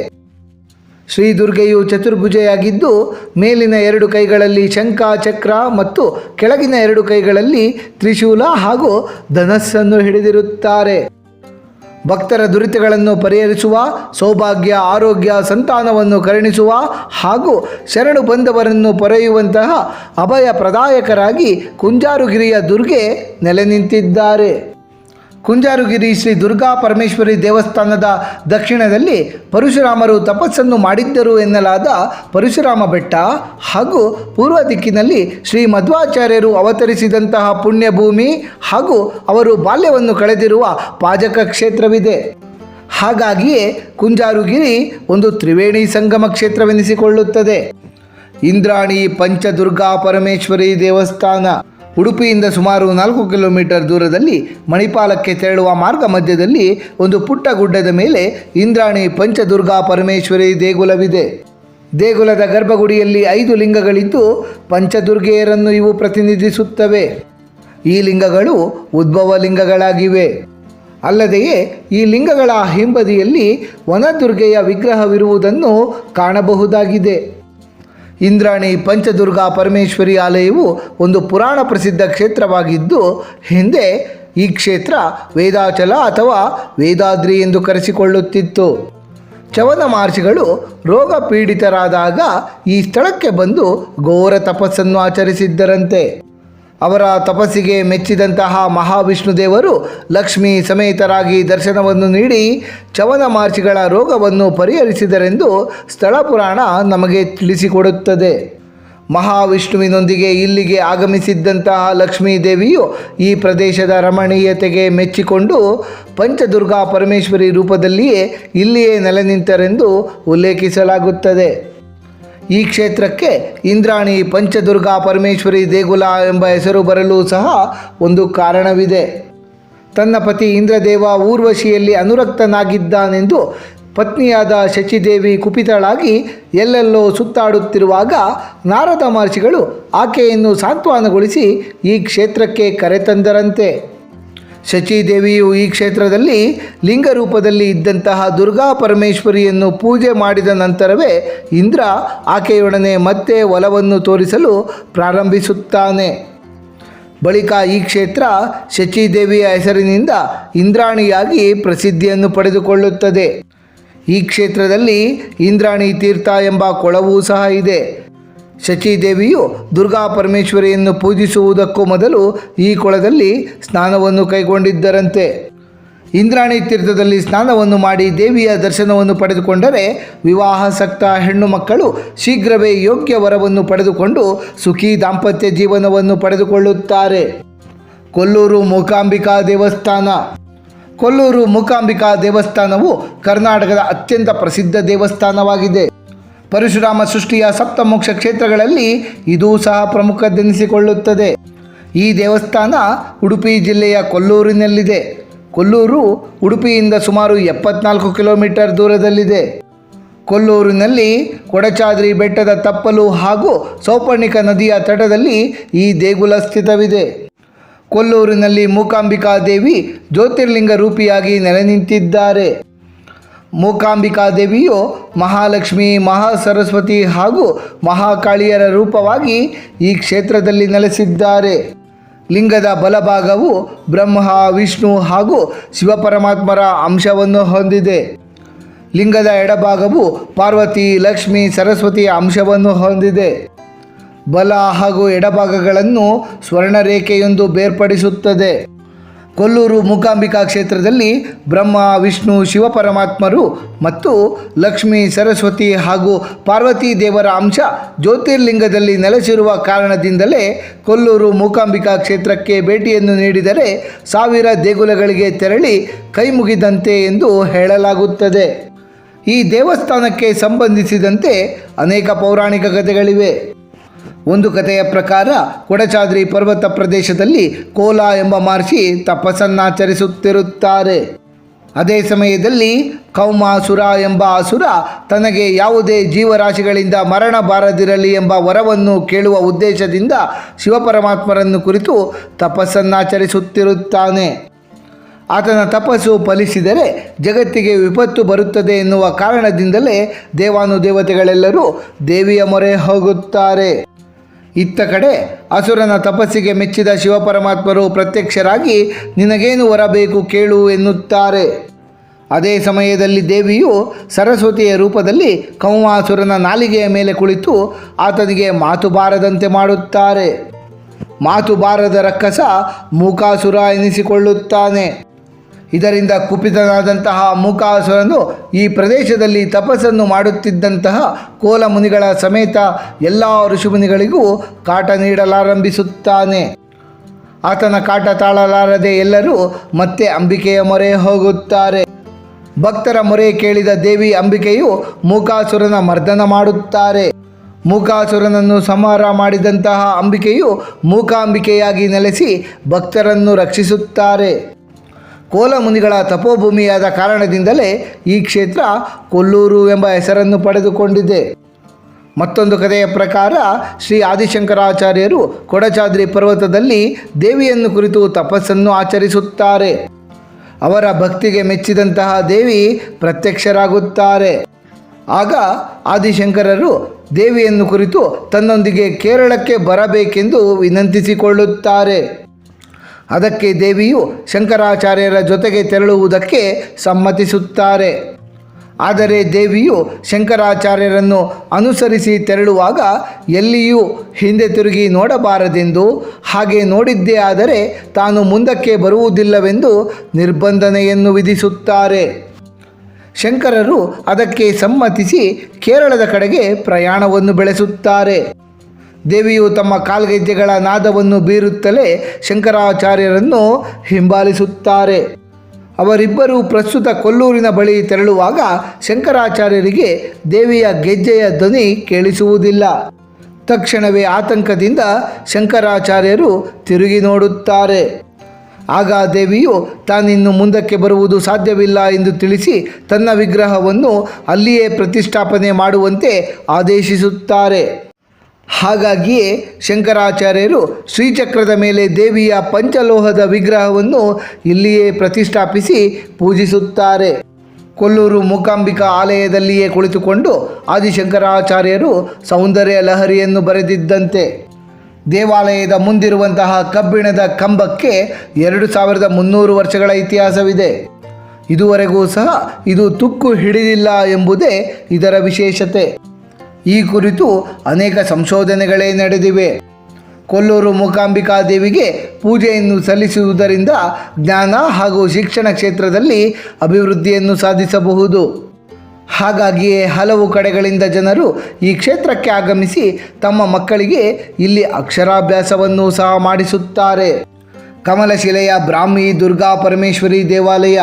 ಶ್ರೀ ದುರ್ಗೆಯು ಚತುರ್ಭುಜೆಯಾಗಿದ್ದು ಮೇಲಿನ 2 ಕೈಗಳಲ್ಲಿ ಶಂಖ, ಚಕ್ರ ಮತ್ತು ಕೆಳಗಿನ 2 ಕೈಗಳಲ್ಲಿ ತ್ರಿಶೂಲ ಹಾಗೂ ಧನಸ್ಸನ್ನು ಹಿಡಿದಿರುತ್ತಾರೆ. ಭಕ್ತರ ದುರಿತಗಳನ್ನು ಪರಿಹರಿಸುವ, ಸೌಭಾಗ್ಯ, ಆರೋಗ್ಯ, ಸಂತಾನವನ್ನು ಕರುಣಿಸುವ ಹಾಗೂ ಶರಣು ಬಂದವರನ್ನು ಪೊರೆಯುವಂತಹ ಅಭಯ ಪ್ರದಾಯಕರಾಗಿ ಕುಂಜಾರುಗಿರಿಯ ದುರ್ಗೆ ನೆಲೆ ನಿಂತಿದ್ದಾರೆ. ಕುಂಜಾರುಗಿರಿ ಶ್ರೀ ದುರ್ಗಾ ಪರಮೇಶ್ವರಿ ದೇವಸ್ಥಾನದ ದಕ್ಷಿಣದಲ್ಲಿ ಪರಶುರಾಮರು ತಪಸ್ಸನ್ನು ಮಾಡಿದ್ದರು ಎನ್ನಲಾದ ಪರಶುರಾಮ ಬೆಟ್ಟ ಹಾಗೂ ಪೂರ್ವ ದಿಕ್ಕಿನಲ್ಲಿ ಶ್ರೀ ಮಧ್ವಾಚಾರ್ಯರು ಅವತರಿಸಿದಂತಹ ಪುಣ್ಯಭೂಮಿ ಹಾಗೂ ಅವರು ಬಾಲ್ಯವನ್ನು ಕಳೆದಿರುವ ಪಾಜಕ ಕ್ಷೇತ್ರವಿದೆ. ಹಾಗಾಗಿಯೇ ಕುಂಜಾರುಗಿರಿ ಒಂದು ತ್ರಿವೇಣಿ ಸಂಗಮ ಕ್ಷೇತ್ರವೆನಿಸಿಕೊಳ್ಳುತ್ತದೆ. ಇಂದ್ರಾಣಿ ಪಂಚದುರ್ಗಾ ಪರಮೇಶ್ವರಿ ದೇವಸ್ಥಾನ. ಉಡುಪಿಯಿಂದ ಸುಮಾರು 4 ಕಿಲೋಮೀಟರ್ ದೂರದಲ್ಲಿ ಮಣಿಪಾಲಕ್ಕೆ ತೆರಳುವ ಮಾರ್ಗ ಮಧ್ಯದಲ್ಲಿ ಒಂದು ಪುಟ್ಟ ಗುಡ್ಡದ ಮೇಲೆ ಇಂದ್ರಾಣಿ ಪಂಚದುರ್ಗಾ ಪರಮೇಶ್ವರಿ ದೇಗುಲವಿದೆ. ದೇಗುಲದ ಗರ್ಭಗುಡಿಯಲ್ಲಿ 5 ಲಿಂಗಗಳಿದ್ದು ಪಂಚದುರ್ಗೆಯರನ್ನು ಇವು ಪ್ರತಿನಿಧಿಸುತ್ತವೆ. ಈ ಲಿಂಗಗಳು ಉದ್ಭವ ಲಿಂಗಗಳಾಗಿವೆ. ಅಲ್ಲದೆಯೇ ಈ ಲಿಂಗಗಳ ಹಿಂಬದಿಯಲ್ಲಿ ವನದುರ್ಗೆಯ ವಿಗ್ರಹವಿರುವುದನ್ನು ಕಾಣಬಹುದಾಗಿದೆ. ಇಂದ್ರಾಣಿ ಪಂಚದುರ್ಗಾ ಪರಮೇಶ್ವರಿ ಆಲಯವು ಒಂದು ಪುರಾಣ ಪ್ರಸಿದ್ಧ ಕ್ಷೇತ್ರವಾಗಿದ್ದು ಹಿಂದೆ ಈ ಕ್ಷೇತ್ರ ವೇದಾಚಲ ಅಥವಾ ವೇದಾದ್ರಿ ಎಂದು ಕರೆಸಿಕೊಳ್ಳುತ್ತಿತ್ತು. ಚವನ ಮಹರ್ಷಿಗಳು ರೋಗ ಪೀಡಿತರಾದಾಗ ಈ ಸ್ಥಳಕ್ಕೆ ಬಂದು ಘೋರ ತಪಸ್ಸನ್ನು ಆಚರಿಸಿದ್ದರಂತೆ. ಅವರ ತಪಸ್ಸಿಗೆ ಮೆಚ್ಚಿದಂತಹ ಮಹಾವಿಷ್ಣು ದೇವರು ಲಕ್ಷ್ಮೀ ಸಮೇತರಾಗಿ ದರ್ಶನವನ್ನು ನೀಡಿ ಚವನ ಮಹರ್ಷಿಗಳ ರೋಗವನ್ನು ಪರಿಹರಿಸಿದರೆಂದು ಸ್ಥಳ ಪುರಾಣ ನಮಗೆ ತಿಳಿಸಿಕೊಡುತ್ತದೆ. ಮಹಾವಿಷ್ಣುವಿನೊಂದಿಗೆ ಇಲ್ಲಿಗೆ ಆಗಮಿಸಿದ್ದಂತಹ ಲಕ್ಷ್ಮೀ ದೇವಿಯು ಈ ಪ್ರದೇಶದ ರಮಣೀಯತೆಗೆ ಮೆಚ್ಚಿಕೊಂಡು ಪಂಚದುರ್ಗಾ ಪರಮೇಶ್ವರಿ ರೂಪದಲ್ಲಿಯೇ ಇಲ್ಲಿಯೇ ನೆಲೆ ನಿಂತರೆಂದು ಉಲ್ಲೇಖಿಸಲಾಗುತ್ತದೆ. ಈ ಕ್ಷೇತ್ರಕ್ಕೆ ಇಂದ್ರಾಣಿ ಪಂಚದುರ್ಗಾ ಪರಮೇಶ್ವರಿ ದೇಗುಲ ಎಂಬ ಹೆಸರು ಬರಲು ಸಹ ಒಂದು ಕಾರಣವಿದೆ. ತನ್ನ ಪತಿ ಇಂದ್ರದೇವ ಊರ್ವಶಿಯಲ್ಲಿ ಅನುರಕ್ತನಾಗಿದ್ದಾನೆಂದು ಪತ್ನಿಯಾದ ಶಚಿದೇವಿ ಕುಪಿತಳಾಗಿ ಎಲ್ಲೆಲ್ಲೋ ಸುತ್ತಾಡುತ್ತಿರುವಾಗ ನಾರದ ಮಹರ್ಷಿಗಳು ಆಕೆಯನ್ನು ಸಾಂತ್ವನಗೊಳಿಸಿ ಈ ಕ್ಷೇತ್ರಕ್ಕೆ ಕರೆತಂದರಂತೆ. ಶಚಿದೇವಿಯು ಈ ಕ್ಷೇತ್ರದಲ್ಲಿ ಲಿಂಗ ರೂಪದಲ್ಲಿ ಇದ್ದಂತಹ ದುರ್ಗಾ ಪರಮೇಶ್ವರಿಯನ್ನು ಪೂಜೆ ಮಾಡಿದ ನಂತರವೇ ಇಂದ್ರ ಆಕೆಯೊಡನೆ ಮತ್ತೆ ಒಲವನ್ನು ತೋರಿಸಲು ಪ್ರಾರಂಭಿಸುತ್ತಾನೆ. ಬಳಿಕ ಈ ಕ್ಷೇತ್ರ ಶಚಿದೇವಿಯ ಹೆಸರಿನಿಂದ ಇಂದ್ರಾಣಿಯಾಗಿ ಪ್ರಸಿದ್ಧಿಯನ್ನು ಪಡೆದುಕೊಳ್ಳುತ್ತದೆ. ಈ ಕ್ಷೇತ್ರದಲ್ಲಿ ಇಂದ್ರಾಣಿ ತೀರ್ಥ ಎಂಬ ಕೊಳವೂ ಸಹ ಇದೆ. ಶಚಿದೇವಿಯು ದುರ್ಗಾ ಪರಮೇಶ್ವರಿಯನ್ನು ಪೂಜಿಸುವುದಕ್ಕೂ ಮೊದಲು ಈ ಕೊಳದಲ್ಲಿ ಸ್ನಾನವನ್ನು ಕೈಗೊಂಡಿದ್ದರಂತೆ. ಇಂದ್ರಾಣಿ ತೀರ್ಥದಲ್ಲಿ ಸ್ನಾನವನ್ನು ಮಾಡಿ ದೇವಿಯ ದರ್ಶನವನ್ನು ಪಡೆದುಕೊಂಡರೆ ವಿವಾಹಾಸಕ್ತ ಹೆಣ್ಣು ಮಕ್ಕಳು ಶೀಘ್ರವೇ ಯೋಗ್ಯ ವರವನ್ನು ಪಡೆದುಕೊಂಡು ಸುಖಿ ದಾಂಪತ್ಯ ಜೀವನವನ್ನು ಪಡೆದುಕೊಳ್ಳುತ್ತಾರೆ. ಕೊಲ್ಲೂರು ಮೂಕಾಂಬಿಕಾ ದೇವಸ್ಥಾನ. ಕೊಲ್ಲೂರು ಮೂಕಾಂಬಿಕಾ ದೇವಸ್ಥಾನವು ಕರ್ನಾಟಕದ ಅತ್ಯಂತ ಪ್ರಸಿದ್ಧ ದೇವಸ್ಥಾನವಾಗಿದೆ. ಪರಶುರಾಮ ಸೃಷ್ಟಿಯ ಸಪ್ತಮೋಕ್ಷ ಕ್ಷೇತ್ರಗಳಲ್ಲಿ ಇದೂ ಸಹ ಪ್ರಮುಖದೆನಿಸಿಕೊಳ್ಳುತ್ತದೆ. ಈ ದೇವಸ್ಥಾನ ಉಡುಪಿ ಜಿಲ್ಲೆಯ ಕೊಲ್ಲೂರಿನಲ್ಲಿದೆ. ಕೊಲ್ಲೂರು ಉಡುಪಿಯಿಂದ ಸುಮಾರು 74 ಕಿಲೋಮೀಟರ್ ದೂರದಲ್ಲಿದೆ. ಕೊಲ್ಲೂರಿನಲ್ಲಿ ಕೊಡಚಾದ್ರಿ ಬೆಟ್ಟದ ತಪ್ಪಲು ಹಾಗೂ ಸೌಪರ್ಣಿಕ ನದಿಯ ತಟದಲ್ಲಿ ಈ ದೇಗುಲ ಸ್ಥಿತವಿದೆ. ಕೊಲ್ಲೂರಿನಲ್ಲಿ ಮೂಕಾಂಬಿಕಾ ದೇವಿ ಜ್ಯೋತಿರ್ಲಿಂಗ ರೂಪಿಯಾಗಿ ನೆಲೆ ನಿಂತಿದ್ದಾರೆ. ಮೂಕಾಂಬಿಕಾ ದೇವಿಯು ಮಹಾಲಕ್ಷ್ಮಿ, ಮಹಾಸರಸ್ವತಿ ಹಾಗೂ ಮಹಾಕಾಳಿಯರ ರೂಪವಾಗಿ ಈ ಕ್ಷೇತ್ರದಲ್ಲಿ ನೆಲೆಸಿದ್ದಾರೆ. ಲಿಂಗದ ಬಲಭಾಗವು ಬ್ರಹ್ಮ, ವಿಷ್ಣು ಹಾಗೂ ಶಿವಪರಮಾತ್ಮರ ಅಂಶವನ್ನು ಹೊಂದಿದೆ. ಲಿಂಗದ ಎಡಭಾಗವು ಪಾರ್ವತಿ, ಲಕ್ಷ್ಮಿ, ಸರಸ್ವತಿಯ ಅಂಶವನ್ನು ಹೊಂದಿದೆ. ಬಲ ಹಾಗೂ ಎಡಭಾಗಗಳನ್ನು ಸ್ವರ್ಣರೇಖೆಯೊಂದು ಬೇರ್ಪಡಿಸುತ್ತದೆ. ಕೊಲ್ಲೂರು ಮೂಕಾಂಬಿಕಾ ಕ್ಷೇತ್ರದಲ್ಲಿ ಬ್ರಹ್ಮ, ವಿಷ್ಣು, ಶಿವಪರಮಾತ್ಮರು ಮತ್ತು ಲಕ್ಷ್ಮೀ, ಸರಸ್ವತಿ ಹಾಗೂ ಪಾರ್ವತಿ ದೇವರ ಅಂಶ ಜ್ಯೋತಿರ್ಲಿಂಗದಲ್ಲಿ ನೆಲೆಸಿರುವ ಕಾರಣದಿಂದಲೇ ಕೊಲ್ಲೂರು ಮೂಕಾಂಬಿಕಾ ಕ್ಷೇತ್ರಕ್ಕೆ ಭೇಟಿಯನ್ನು ನೀಡಿದರೆ 1000 ದೇಗುಲಗಳಿಗೆ ತೆರಳಿ ಕೈ ಮುಗಿದಂತೆ ಎಂದು ಹೇಳಲಾಗುತ್ತದೆ. ಈ ದೇವಸ್ಥಾನಕ್ಕೆ ಸಂಬಂಧಿಸಿದಂತೆ ಅನೇಕ ಪೌರಾಣಿಕ ಕಥೆಗಳಿವೆ. ಒಂದು ಕಥೆಯ ಪ್ರಕಾರ ಕೊಡಚಾದ್ರಿ ಪರ್ವತ ಪ್ರದೇಶದಲ್ಲಿ ಕೋಲ ಎಂಬ ಮಹರ್ಷಿ ತಪಸ್ಸನ್ನಾಚರಿಸುತ್ತಿರುತ್ತಾರೆ. ಅದೇ ಸಮಯದಲ್ಲಿ ಕೌಮಾಸುರ ಎಂಬ ಅಸುರ ತನಗೆ ಯಾವುದೇ ಜೀವರಾಶಿಗಳಿಂದ ಮರಣ ಬಾರದಿರಲಿ ಎಂಬ ವರವನ್ನು ಕೇಳುವ ಉದ್ದೇಶದಿಂದ ಶಿವಪರಮಾತ್ಮರನ್ನು ಕುರಿತು ತಪಸ್ಸನ್ನಾಚರಿಸುತ್ತಿರುತ್ತಾನೆ. ಆತನ ತಪಸ್ಸು ಫಲಿಸಿದರೆ ಜಗತ್ತಿಗೆ ವಿಪತ್ತು ಬರುತ್ತದೆ ಎನ್ನುವ ಕಾರಣದಿಂದಲೇ ದೇವಾನುದೇವತೆಗಳೆಲ್ಲರೂ ದೇವಿಯ ಮೊರೆ ಹೋಗುತ್ತಾರೆ. ಇತ್ತ ಕಡೆ ಅಸುರನ ತಪಸ್ಸಿಗೆ ಮೆಚ್ಚಿದ ಶಿವಪರಮಾತ್ಮರು ಪ್ರತ್ಯಕ್ಷರಾಗಿ ನಿನಗೇನು ವರ ಬೇಕು ಕೇಳು ಎನ್ನುತ್ತಾರೆ. ಅದೇ ಸಮಯದಲ್ಲಿ ದೇವಿಯು ಸರಸ್ವತಿಯ ರೂಪದಲ್ಲಿ ಕೌಮಾಸುರನ ನಾಲಿಗೆಯ ಮೇಲೆ ಕುಳಿತು ಆತನಿಗೆ ಮಾತು ಬಾರದಂತೆ ಮಾಡುತ್ತಾರೆ. ಮಾತು ಬಾರದ ರಕ್ಕಸ ಮೂಕಾಸುರ ಎನಿಸಿಕೊಳ್ಳುತ್ತಾನೆ. ಇದರಿಂದ ಕುಪಿತನಾದಂತಹ ಮೂಕಾಸುರನು ಈ ಪ್ರದೇಶದಲ್ಲಿ ತಪಸ್ಸನ್ನು ಮಾಡುತ್ತಿದ್ದಂತಹ ಕೋಲ ಮುನಿಗಳ ಸಮೇತ ಎಲ್ಲ ಋಷಿಮುನಿಗಳಿಗೂ ಕಾಟ ನೀಡಲಾರಂಭಿಸುತ್ತಾನೆ. ಆತನ ಕಾಟ ತಾಳಲಾರದೆ ಎಲ್ಲರೂ ಮತ್ತೆ ಅಂಬಿಕೆಯ ಮೊರೆ ಹೋಗುತ್ತಾರೆ. ಭಕ್ತರ ಮೊರೆ ಕೇಳಿದ ದೇವಿ ಅಂಬಿಕೆಯು ಮೂಕಾಸುರನ ಮರ್ದನ ಮಾಡುತ್ತಾರೆ. ಮೂಕಾಸುರನನ್ನು ಸಂಹಾರ ಮಾಡಿದಂತಹ ಅಂಬಿಕೆಯು ಮೂಕಾಂಬಿಕೆಯಾಗಿ ನೆಲೆಸಿ ಭಕ್ತರನ್ನು ರಕ್ಷಿಸುತ್ತಾರೆ. ಕೋಲ ಮುನಿಗಳ ತಪೋಭೂಮಿಯಾದ ಕಾರಣದಿಂದಲೇ ಈ ಕ್ಷೇತ್ರ ಕೊಲ್ಲೂರು ಎಂಬ ಹೆಸರನ್ನು ಪಡೆದುಕೊಂಡಿದೆ. ಮತ್ತೊಂದು ಕಥೆಯ ಪ್ರಕಾರ ಶ್ರೀ ಆದಿಶಂಕರಾಚಾರ್ಯರು ಕೊಡಚಾದ್ರಿ ಪರ್ವತದಲ್ಲಿ ದೇವಿಯನ್ನು ಕುರಿತು ತಪಸ್ಸನ್ನು ಆಚರಿಸುತ್ತಾರೆ. ಅವರ ಭಕ್ತಿಗೆ ಮೆಚ್ಚಿದಂತಹ ದೇವಿ ಪ್ರತ್ಯಕ್ಷರಾಗುತ್ತಾರೆ. ಆಗ ಆದಿಶಂಕರರು ದೇವಿಯನ್ನು ಕುರಿತು ತನ್ನೊಂದಿಗೆ ಕೇರಳಕ್ಕೆ ಬರಬೇಕೆಂದು ವಿನಂತಿಸಿಕೊಳ್ಳುತ್ತಾರೆ. ಅದಕ್ಕೆ ದೇವಿಯು ಶಂಕರಾಚಾರ್ಯರ ಜೊತೆಗೆ ತೆರಳುವುದಕ್ಕೆ ಸಮ್ಮತಿಸುತ್ತಾರೆ. ಆದರೆ ದೇವಿಯು ಶಂಕರಾಚಾರ್ಯರನ್ನು ಅನುಸರಿಸಿ ತೆರಳುವಾಗ ಎಲ್ಲಿಯೂ ಹಿಂದೆ ತಿರುಗಿ ನೋಡಬಾರದೆಂದು, ಹಾಗೆ ನೋಡಿದ್ದೇ ಆದರೆ ತಾನು ಮುಂದಕ್ಕೆ ಬರುವುದಿಲ್ಲವೆಂದು ನಿರ್ಬಂಧನೆಯನ್ನು ವಿಧಿಸುತ್ತಾರೆ. ಶಂಕರರು ಅದಕ್ಕೆ ಸಮ್ಮತಿಸಿ ಕೇರಳದ ಕಡೆಗೆ ಪ್ರಯಾಣವನ್ನು ಬೆಳೆಸುತ್ತಾರೆ. ದೇವಿಯು ತಮ್ಮ ಕಾಲ್ಗೆಜ್ಜೆಗಳ ನಾದವನ್ನು ಬೀರುತ್ತಲೇ ಶಂಕರಾಚಾರ್ಯರನ್ನು ಹಿಂಬಾಲಿಸುತ್ತಾರೆ. ಅವರಿಬ್ಬರು ಪ್ರಸ್ತುತ ಕೊಲ್ಲೂರಿನ ಬಳಿ ತೆರಳುವಾಗ ಶಂಕರಾಚಾರ್ಯರಿಗೆ ದೇವಿಯ ಗೆಜ್ಜೆಯ ಧ್ವನಿ ಕೇಳಿಸುವುದಿಲ್ಲ. ತಕ್ಷಣವೇ ಆತಂಕದಿಂದ ಶಂಕರಾಚಾರ್ಯರು ತಿರುಗಿ ನೋಡುತ್ತಾರೆ. ಆಗ ದೇವಿಯು ತಾನಿನ್ನು ಮುಂದಕ್ಕೆ ಬರುವುದು ಸಾಧ್ಯವಿಲ್ಲ ಎಂದು ತಿಳಿಸಿ ತನ್ನ ವಿಗ್ರಹವನ್ನು ಅಲ್ಲಿಯೇ ಪ್ರತಿಷ್ಠಾಪನೆ ಮಾಡುವಂತೆ ಆದೇಶಿಸುತ್ತಾರೆ. ಹಾಗಾಗಿಯೇ ಶಂಕರಾಚಾರ್ಯರು ಶ್ರೀಚಕ್ರದ ಮೇಲೆ ದೇವಿಯ ಪಂಚಲೋಹದ ವಿಗ್ರಹವನ್ನು ಇಲ್ಲಿಯೇ ಪ್ರತಿಷ್ಠಾಪಿಸಿ ಪೂಜಿಸುತ್ತಾರೆ. ಕೊಲ್ಲೂರು ಮೂಕಾಂಬಿಕಾ ಆಲಯದಲ್ಲಿಯೇ ಕುಳಿತುಕೊಂಡು ಆದಿಶಂಕರಾಚಾರ್ಯರು ಸೌಂದರ್ಯ ಲಹರಿಯನ್ನು ಬರೆದಿದ್ದಂತೆ. ದೇವಾಲಯದ ಮುಂದಿರುವಂತಹ ಕಬ್ಬಿಣದ ಕಂಬಕ್ಕೆ 2300 ವರ್ಷಗಳ ಇತಿಹಾಸವಿದೆ. ಇದುವರೆಗೂ ಸಹ ಇದು ತುಕ್ಕು ಹಿಡಿದಿಲ್ಲ ಎಂಬುದೇ ಇದರ ವಿಶೇಷತೆ. ಈ ಕುರಿತು ಅನೇಕ ಸಂಶೋಧನೆಗಳೇ ನಡೆದಿವೆ. ಕೊಲ್ಲೂರು ಮೂಕಾಂಬಿಕಾ ದೇವಿಗೆ ಪೂಜೆಯನ್ನು ಸಲ್ಲಿಸುವುದರಿಂದ ಜ್ಞಾನ ಹಾಗೂ ಶಿಕ್ಷಣ ಕ್ಷೇತ್ರದಲ್ಲಿ ಅಭಿವೃದ್ಧಿಯನ್ನು ಸಾಧಿಸಬಹುದು. ಹಾಗಾಗಿಯೇ ಹಲವು ಕಡೆಗಳಿಂದ ಜನರು ಈ ಕ್ಷೇತ್ರಕ್ಕೆ ಆಗಮಿಸಿ ತಮ್ಮ ಮಕ್ಕಳಿಗೆ ಇಲ್ಲಿ ಅಕ್ಷರಾಭ್ಯಾಸವನ್ನು ಸಹ ಮಾಡಿಸುತ್ತಾರೆ. ಕಮಲಶಿಲೆಯ ಬ್ರಾಹ್ಮಿ ದುರ್ಗಾ ಪರಮೇಶ್ವರಿ ದೇವಾಲಯ.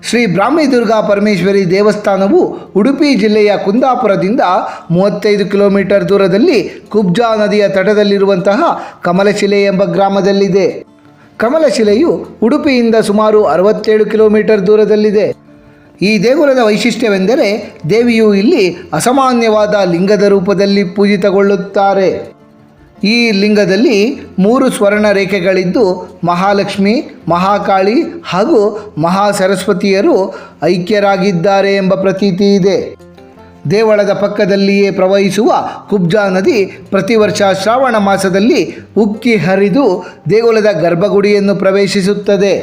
ಶ್ರೀ ಬ್ರಾಹ್ಮಿ ದುರ್ಗಾ ಪರಮೇಶ್ವರಿ ದೇವಸ್ಥಾನವು ಉಡುಪಿ ಜಿಲ್ಲೆಯ ಕುಂದಾಪುರದಿಂದ 35 ಕಿಲೋಮೀಟರ್ ದೂರದಲ್ಲಿ ಕುಬ್ಜಾ ನದಿಯ ತಟದಲ್ಲಿರುವಂತಹ ಕಮಲಶಿಲೆ ಎಂಬ ಗ್ರಾಮದಲ್ಲಿದೆ. ಕಮಲಶಿಲೆಯು ಉಡುಪಿಯಿಂದ ಸುಮಾರು 67 ಕಿಲೋಮೀಟರ್ ದೂರದಲ್ಲಿದೆ. ಈ ದೇಗುಲದ ವೈಶಿಷ್ಟ್ಯವೆಂದರೆ ದೇವಿಯು ಇಲ್ಲಿ ಅಸಾಮಾನ್ಯವಾದ ಲಿಂಗದ ರೂಪದಲ್ಲಿ ಪೂಜಿತಗೊಳ್ಳುತ್ತಾರೆ. ಈ ಲಿಂಗದಲ್ಲಿ 3 ಸ್ವರ್ಣ ರೇಖೆಗಳಿದ್ದು ಮಹಾಲಕ್ಷ್ಮಿ, ಮಹಾಕಾಳಿ ಹಾಗೂ ಮಹಾಸರಸ್ವತಿಯರು ಐಕ್ಯರಾಗಿದ್ದಾರೆ ಎಂಬ ಪ್ರತೀತಿ ಇದೆ. ದೇವಳದ ಪಕ್ಕದಲ್ಲಿಯೇ ಪ್ರವಹಿಸುವ ಕುಬ್ಜಾ ನದಿ ಪ್ರತಿ ವರ್ಷ ಶ್ರಾವಣ ಮಾಸದಲ್ಲಿ ಉಕ್ಕಿ ಹರಿದು ದೇಗುಲದ ಗರ್ಭಗುಡಿಯನ್ನು ಪ್ರವೇಶಿಸುತ್ತದೆ.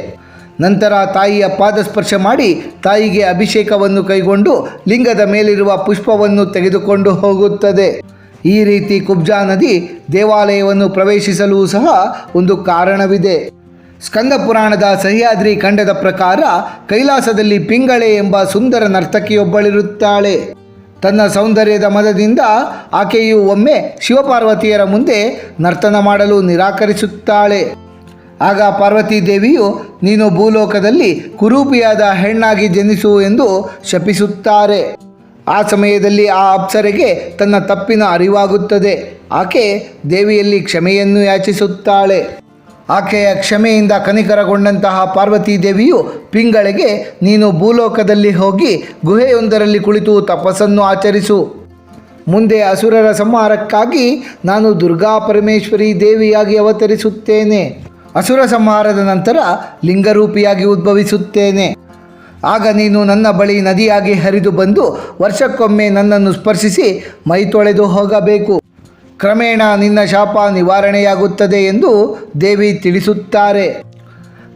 ನಂತರ ತಾಯಿಯ ಪಾದಸ್ಪರ್ಶ ಮಾಡಿ ತಾಯಿಗೆ ಅಭಿಷೇಕವನ್ನು ಕೈಗೊಂಡು ಲಿಂಗದ ಮೇಲಿರುವ ಪುಷ್ಪವನ್ನು ತೆಗೆದುಕೊಂಡು ಹೋಗುತ್ತದೆ. ಈ ರೀತಿ ಕುಬ್ಜಾ ನದಿ ದೇವಾಲಯವನ್ನು ಪ್ರವೇಶಿಸಲು ಸಹ ಒಂದು ಕಾರಣವಿದೆ. ಸ್ಕಂದ ಪುರಾಣದ ಸಹ್ಯಾದ್ರಿ ಖಂಡದ ಪ್ರಕಾರ ಕೈಲಾಸದಲ್ಲಿ ಪಿಂಗಳೆ ಎಂಬ ಸುಂದರ ನರ್ತಕಿಯೊಬ್ಬಳಿರುತ್ತಾಳೆ. ತನ್ನ ಸೌಂದರ್ಯದ ಮದದಿಂದ ಆಕೆಯು ಒಮ್ಮೆ ಶಿವಪಾರ್ವತಿಯರ ಮುಂದೆ ನರ್ತನ ಮಾಡಲು ನಿರಾಕರಿಸುತ್ತಾಳೆ. ಆಗ ಪಾರ್ವತಿ ದೇವಿಯು ನೀನು ಭೂಲೋಕದಲ್ಲಿ ಕುರೂಪಿಯಾದ ಹೆಣ್ಣಾಗಿ ಜನಿಸು ಎಂದು ಶಪಿಸುತ್ತಾರೆ. ಆ ಸಮಯದಲ್ಲಿ ಆ ಅಪ್ಸರೆಗೆ ತನ್ನ ತಪ್ಪಿನ ಅರಿವಾಗುತ್ತದೆ. ಆಕೆ ದೇವಿಯಲ್ಲಿ ಕ್ಷಮೆಯನ್ನು ಯಾಚಿಸುತ್ತಾಳೆ. ಆಕೆಯ ಕ್ಷಮೆಯಿಂದ ಕನಿಕರಗೊಂಡಂತಹ ಪಾರ್ವತಿ ದೇವಿಯು ಪಿಂಗಳೆಗೆ ನೀನು ಭೂಲೋಕದಲ್ಲಿ ಹೋಗಿ ಗುಹೆಯೊಂದರಲ್ಲಿ ಕುಳಿತು ತಪಸ್ಸನ್ನು ಆಚರಿಸು. ಮುಂದೆ ಅಸುರರ ಸಂಹಾರಕ್ಕಾಗಿ ನಾನು ದುರ್ಗಾ ಪರಮೇಶ್ವರಿ ದೇವಿಯಾಗಿ ಅವತರಿಸುತ್ತೇನೆ. ಅಸುರ ಸಂಹಾರದ ನಂತರ ಲಿಂಗರೂಪಿಯಾಗಿ ಉದ್ಭವಿಸುತ್ತೇನೆ. ಆಗ ನೀನು ನನ್ನ ಬಳಿ ನದಿಯಾಗಿ ಹರಿದು ಬಂದು ವರ್ಷಕ್ಕೊಮ್ಮೆ ನನ್ನನ್ನು ಸ್ಪರ್ಶಿಸಿ ಮೈ ತೊಳೆದು ಹೋಗಬೇಕು. ಕ್ರಮೇಣ ನಿನ್ನ ಶಾಪ ನಿವಾರಣೆಯಾಗುತ್ತದೆ ಎಂದು ದೇವಿ ತಿಳಿಸುತ್ತಾರೆ.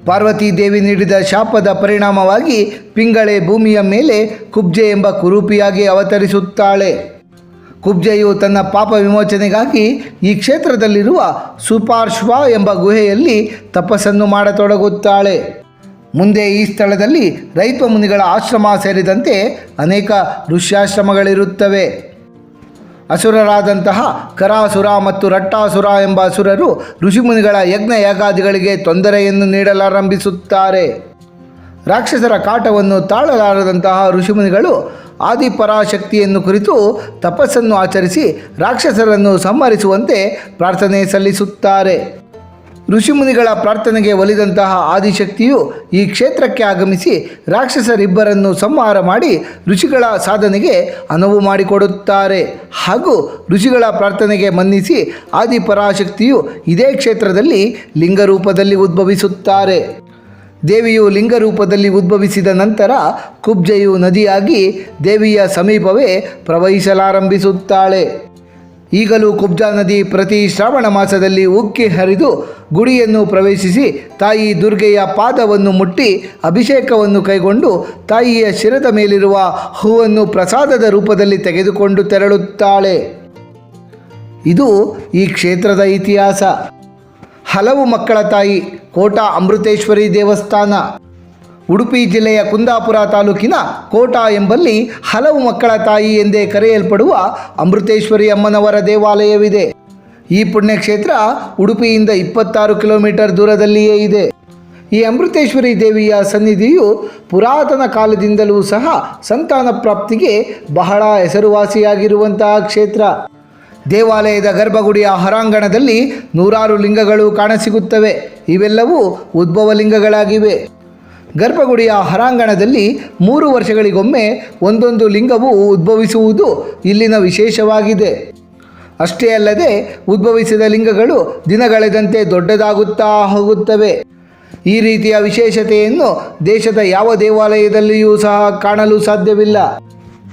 ಪಾರ್ವತಿ ದೇವಿ ನೀಡಿದ ಶಾಪದ ಪರಿಣಾಮವಾಗಿ ಪಿಂಗಳೆ ಭೂಮಿಯ ಮೇಲೆ ಕುಬ್ಜೆ ಎಂಬ ಕುರೂಪಿಯಾಗಿ ಅವತರಿಸುತ್ತಾಳೆ. ಕುಬ್ಜೆಯು ತನ್ನ ಪಾಪ ವಿಮೋಚನೆಗಾಗಿ ಈ ಕ್ಷೇತ್ರದಲ್ಲಿರುವ ಸುಪಾರ್ಶ್ವ ಎಂಬ ಗುಹೆಯಲ್ಲಿ ತಪಸ್ಸನ್ನು ಮಾಡತೊಡಗುತ್ತಾಳೆ. ಮುಂದೆ ಈ ಸ್ಥಳದಲ್ಲಿ ರೈತ ಮುನಿಗಳ ಆಶ್ರಮ ಸೇರಿದಂತೆ ಅನೇಕ ಋಷ್ಯಾಶ್ರಮಗಳಿರುತ್ತವೆ. ಅಸುರರಾದಂತಹ ಕರಾಸುರ ಮತ್ತು ರಟ್ಟಾಸುರ ಎಂಬ ಅಸುರರು ಋಷಿಮುನಿಗಳ ಯಜ್ಞ ಯಾಗಾದಿಗಳಿಗೆ ತೊಂದರೆಯನ್ನು ನೀಡಲಾರಂಭಿಸುತ್ತಾರೆ. ರಾಕ್ಷಸರ ಕಾಟವನ್ನು ತಾಳಲಾರದಂತಹ ಋಷಿಮುನಿಗಳು ಆದಿಪರಾಶಕ್ತಿಯನ್ನು ಕುರಿತು ತಪಸ್ಸನ್ನು ಆಚರಿಸಿ ರಾಕ್ಷಸರನ್ನು ಸಂಹರಿಸುವಂತೆ ಪ್ರಾರ್ಥನೆ ಸಲ್ಲಿಸುತ್ತಾರೆ. ಋಷಿಮುನಿಗಳ ಪ್ರಾರ್ಥನೆಗೆ ಒಲಿದಂತಹ ಆದಿಶಕ್ತಿಯು ಈ ಕ್ಷೇತ್ರಕ್ಕೆ ಆಗಮಿಸಿ ರಾಕ್ಷಸರಿಬ್ಬರನ್ನು ಸಂಹಾರ ಮಾಡಿ ಋಷಿಗಳ ಸಾಧನೆಗೆ ಅನುವು ಮಾಡಿಕೊಡುತ್ತಾರೆ. ಹಾಗೂ ಋಷಿಗಳ ಪ್ರಾರ್ಥನೆಗೆ ಮನ್ನಿಸಿ ಆದಿಪರಾಶಕ್ತಿಯು ಇದೇ ಕ್ಷೇತ್ರದಲ್ಲಿ ಲಿಂಗರೂಪದಲ್ಲಿ ಉದ್ಭವಿಸುತ್ತಾರೆ. ದೇವಿಯು ಲಿಂಗರೂಪದಲ್ಲಿ ಉದ್ಭವಿಸಿದ ನಂತರ ಕುಬ್ಜೆಯು ನದಿಯಾಗಿ ದೇವಿಯ ಸಮೀಪವೇ ಪ್ರವಹಿಸಲಾರಂಭಿಸುತ್ತಾಳೆ. ಈಗಲೂ ಕುಬ್ಜಾ ನದಿ ಪ್ರತಿ ಶ್ರಾವಣ ಮಾಸದಲ್ಲಿ ಉಕ್ಕಿ ಹರಿದು ಗುಡಿಯನ್ನು ಪ್ರವೇಶಿಸಿ ತಾಯಿ ದುರ್ಗೆಯ ಪಾದವನ್ನು ಮುಟ್ಟಿ ಅಭಿಷೇಕವನ್ನು ಕೈಗೊಂಡು ತಾಯಿಯ ಶಿರದ ಮೇಲಿರುವ ಹೂವನ್ನು ಪ್ರಸಾದದ ರೂಪದಲ್ಲಿ ತೆಗೆದುಕೊಂಡು ತೆರಳುತ್ತಾಳೆ. ಇದು ಈ ಕ್ಷೇತ್ರದ ಇತಿಹಾಸ. ಹಲವು ಮಕ್ಕಳ ತಾಯಿ ಕೋಟಾ ಅಮೃತೇಶ್ವರಿ ದೇವಸ್ಥಾನ. ಉಡುಪಿ ಜಿಲ್ಲೆಯ ಕುಂದಾಪುರ ತಾಲೂಕಿನ ಕೋಟಾ ಎಂಬಲ್ಲಿ ಹಲವು ಮಕ್ಕಳ ತಾಯಿ ಎಂದೇ ಕರೆಯಲ್ಪಡುವ ಅಮೃತೇಶ್ವರಿ ಅಮ್ಮನವರ ದೇವಾಲಯವಿದೆ. ಈ ಪುಣ್ಯಕ್ಷೇತ್ರ ಉಡುಪಿಯಿಂದ 26 ಕಿಲೋಮೀಟರ್ ದೂರದಲ್ಲಿಯೇ ಇದೆ. ಈ ಅಮೃತೇಶ್ವರಿ ದೇವಿಯ ಸನ್ನಿಧಿಯು ಪುರಾತನ ಕಾಲದಿಂದಲೂ ಸಹ ಸಂತಾನ ಪ್ರಾಪ್ತಿಗೆ ಬಹಳ ಹೆಸರುವಾಸಿಯಾಗಿರುವಂತಹ ಕ್ಷೇತ್ರ. ದೇವಾಲಯದ ಗರ್ಭಗುಡಿಯ ಹೊರಾಂಗಣದಲ್ಲಿ 100 ಲಿಂಗಗಳು ಕಾಣಸಿಗುತ್ತವೆ. ಇವೆಲ್ಲವೂ ಉದ್ಭವ ಲಿಂಗಗಳಾಗಿವೆ. ಗರ್ಭಗುಡಿಯ ಹೊರಾಂಗಣದಲ್ಲಿ 3 ವರ್ಷಗಳಿಗೊಮ್ಮೆ ಒಂದೊಂದು ಲಿಂಗವು ಉದ್ಭವಿಸುವುದು ಇಲ್ಲಿನ ವಿಶೇಷವಾಗಿದೆ. ಅಷ್ಟೇ ಅಲ್ಲದೆ ಉದ್ಭವಿಸಿದ ಲಿಂಗಗಳು ದಿನಗಳೆದಂತೆ ದೊಡ್ಡದಾಗುತ್ತಾ ಹೋಗುತ್ತವೆ. ಈ ರೀತಿಯ ವಿಶೇಷತೆಯನ್ನು ದೇಶದ ಯಾವ ದೇವಾಲಯದಲ್ಲಿಯೂ ಸಹ ಕಾಣಲು ಸಾಧ್ಯವಿಲ್ಲ.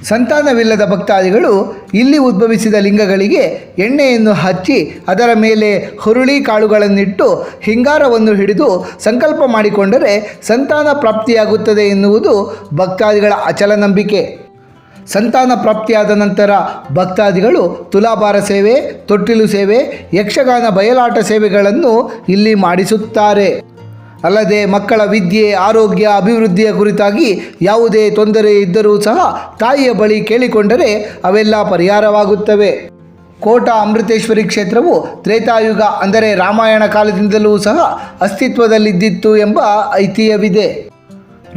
ಸಂತಾನವಿಲ್ಲದ ಭಕ್ತಾದಿಗಳು ಇಲ್ಲಿ ಉದ್ಭವಿಸಿದ ಲಿಂಗಗಳಿಗೆ ಎಣ್ಣೆಯನ್ನು ಹಚ್ಚಿ ಅದರ ಮೇಲೆ ಹುರುಳಿ ಕಾಳುಗಳನ್ನಿಟ್ಟು ಹಿಂಗಾರವನ್ನು ಹಿಡಿದು ಸಂಕಲ್ಪ ಮಾಡಿಕೊಂಡರೆ ಸಂತಾನ ಪ್ರಾಪ್ತಿಯಾಗುತ್ತದೆ ಎನ್ನುವುದು ಭಕ್ತಾದಿಗಳ ಅಚಲ ನಂಬಿಕೆ. ಸಂತಾನ ಪ್ರಾಪ್ತಿಯಾದ ನಂತರ ಭಕ್ತಾದಿಗಳು ತುಲಾಭಾರ ಸೇವೆ, ತೊಟ್ಟಿಲು ಸೇವೆ, ಯಕ್ಷಗಾನ ಬಯಲಾಟ ಸೇವೆಗಳನ್ನು ಇಲ್ಲಿ ಮಾಡಿಸುತ್ತಾರೆ. ಅಲ್ಲದೆ ಮಕ್ಕಳ ವಿದ್ಯೆ, ಆರೋಗ್ಯ, ಅಭಿವೃದ್ಧಿಯ ಕುರಿತಾಗಿ ಯಾವುದೇ ತೊಂದರೆ ಇದ್ದರೂ ಸಹ ತಾಯಿಯ ಬಳಿ ಕೇಳಿಕೊಂಡರೆ ಅವೆಲ್ಲ ಪರಿಹಾರವಾಗುತ್ತವೆ. ಕೋಟಾ ಅಮೃತೇಶ್ವರಿ ಕ್ಷೇತ್ರವು ತ್ರೇತಾಯುಗ ಅಂದರೆ ರಾಮಾಯಣ ಕಾಲದಿಂದಲೂ ಸಹ ಅಸ್ತಿತ್ವದಲ್ಲಿದ್ದಿತ್ತು ಎಂಬ ಐತಿಹ್ಯವಿದೆ.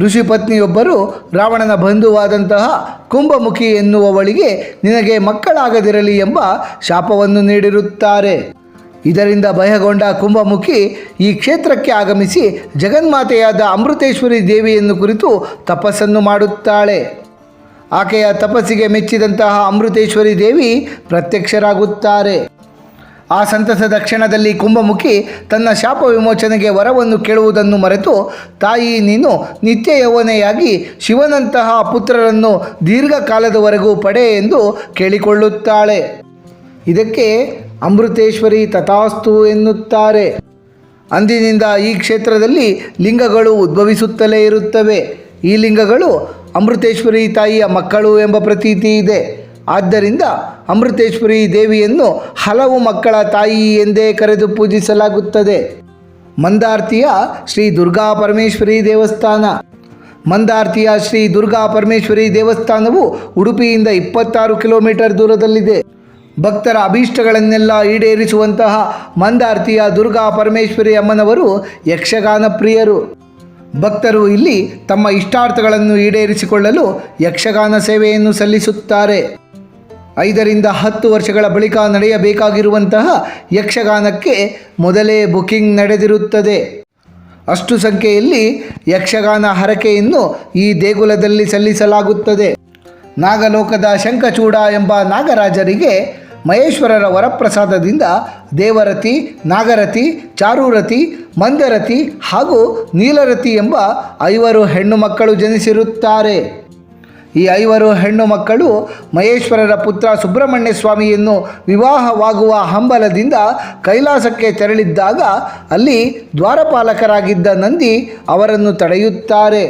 ಋಷಿ ಪತ್ನಿಯೊಬ್ಬರು ರಾವಣನ ಬಂಧುವಾದಂತಹ ಕುಂಭಮುಖಿ ಎನ್ನುವವಳಿಗೆ ನಿನಗೆ ಮಕ್ಕಳಾಗದಿರಲಿ ಎಂಬ ಶಾಪವನ್ನು ನೀಡಿರುತ್ತಾರೆ. ಇದರಿಂದ ಭಯಗೊಂಡ ಕುಂಭಮುಖಿ ಈ ಕ್ಷೇತ್ರಕ್ಕೆ ಆಗಮಿಸಿ ಜಗನ್ಮಾತೆಯಾದ ಅಮೃತೇಶ್ವರಿ ದೇವಿಯನ್ನು ಕುರಿತು ತಪಸ್ಸನ್ನು ಮಾಡುತ್ತಾಳೆ. ಆಕೆಯ ತಪಸ್ಸಿಗೆ ಮೆಚ್ಚಿದಂತಹ ಅಮೃತೇಶ್ವರಿ ದೇವಿ ಪ್ರತ್ಯಕ್ಷರಾಗುತ್ತಾರೆ. ಆ ಸಂತಸದ ಕ್ಷಣದಲ್ಲಿ ಕುಂಭಮುಖಿ ತನ್ನ ಶಾಪ ವಿಮೋಚನೆಗೆ ವರವನ್ನು ಕೇಳುವುದನ್ನು ಮರೆತು, ತಾಯಿ ನೀನು ನಿತ್ಯ ಯೌವನೆಯಾಗಿ ಶಿವನಂತಹ ಪುತ್ರರನ್ನು ದೀರ್ಘಕಾಲದವರೆಗೂ ಪಡೆ ಎಂದು ಕೇಳಿಕೊಳ್ಳುತ್ತಾಳೆ. ಇದಕ್ಕೆ ಅಮೃತೇಶ್ವರಿ ತಥಾಸ್ತು ಎನ್ನುತ್ತಾರೆ. ಅಂದಿನಿಂದ ಈ ಕ್ಷೇತ್ರದಲ್ಲಿ ಲಿಂಗಗಳು ಉದ್ಭವಿಸುತ್ತಲೇ ಇರುತ್ತವೆ. ಈ ಲಿಂಗಗಳು ಅಮೃತೇಶ್ವರಿ ತಾಯಿಯ ಮಕ್ಕಳು ಎಂಬ ಪ್ರತೀತಿ ಇದೆ. ಆದ್ದರಿಂದ ಅಮೃತೇಶ್ವರಿ ದೇವಿಯನ್ನು ಹಲವು ಮಕ್ಕಳ ತಾಯಿ ಎಂದೇ ಕರೆದು ಪೂಜಿಸಲಾಗುತ್ತದೆ. ಮಂದಾರ್ತಿಯ ಶ್ರೀ ದುರ್ಗಾ ಪರಮೇಶ್ವರಿ ದೇವಸ್ಥಾನ. ಮಂದಾರ್ತಿಯ ಶ್ರೀ ದುರ್ಗಾ ಪರಮೇಶ್ವರಿ ದೇವಸ್ಥಾನವು ಉಡುಪಿಯಿಂದ 26 ಕಿಲೋಮೀಟರ್ ದೂರದಲ್ಲಿದೆ. ಭಕ್ತರ ಅಭೀಷ್ಟಗಳನ್ನೆಲ್ಲ ಈಡೇರಿಸುವಂತಹ ಮಂದಾರ್ತಿಯ ದುರ್ಗಾ ಪರಮೇಶ್ವರಿ ಅಮ್ಮನವರು ಯಕ್ಷಗಾನ ಪ್ರಿಯರು. ಭಕ್ತರು ಇಲ್ಲಿ ತಮ್ಮ ಇಷ್ಟಾರ್ಥಗಳನ್ನು ಈಡೇರಿಸಿಕೊಳ್ಳಲು ಯಕ್ಷಗಾನ ಸೇವೆಯನ್ನು ಸಲ್ಲಿಸುತ್ತಾರೆ. 5 ರಿಂದ 10 ವರ್ಷಗಳ ಬಳಿಕ ನಡೆಯಬೇಕಾಗಿರುವಂತಹ ಯಕ್ಷಗಾನಕ್ಕೆ ಮೊದಲೇ ಬುಕಿಂಗ್ ನಡೆದಿರುತ್ತದೆ. ಅಷ್ಟು ಸಂಖ್ಯೆಯಲ್ಲಿ ಯಕ್ಷಗಾನ ಹರಕೆಯನ್ನು ಈ ದೇಗುಲದಲ್ಲಿ ಸಲ್ಲಿಸಲಾಗುತ್ತದೆ. ನಾಗಲೋಕದ ಶಂಖಚೂಡ ಎಂಬ ನಾಗರಾಜರಿಗೆ ಮಹೇಶ್ವರರ ವರಪ್ರಸಾದದಿಂದ ದೇವರತಿ, ನಾಗರತಿ, ಚಾರುರತಿ, ಮಂದರತಿ ಹಾಗೂ ನೀಲರತಿ ಎಂಬ 5 ಹೆಣ್ಣು ಮಕ್ಕಳು ಜನಿಸಿರುತ್ತಾರೆ. ಈ 5 ಹೆಣ್ಣು ಮಕ್ಕಳು ಮಹೇಶ್ವರರ ಪುತ್ರ ಸುಬ್ರಹ್ಮಣ್ಯ ಸ್ವಾಮಿಯನ್ನು ವಿವಾಹವಾಗುವ ಹಂಬಲದಿಂದ ಕೈಲಾಸಕ್ಕೆ ತೆರಳಿದ್ದಾಗ ಅಲ್ಲಿ ದ್ವಾರಪಾಲಕರಾಗಿದ್ದ ನಂದಿ ಅವರನ್ನು ತಡೆಯುತ್ತಾರೆ.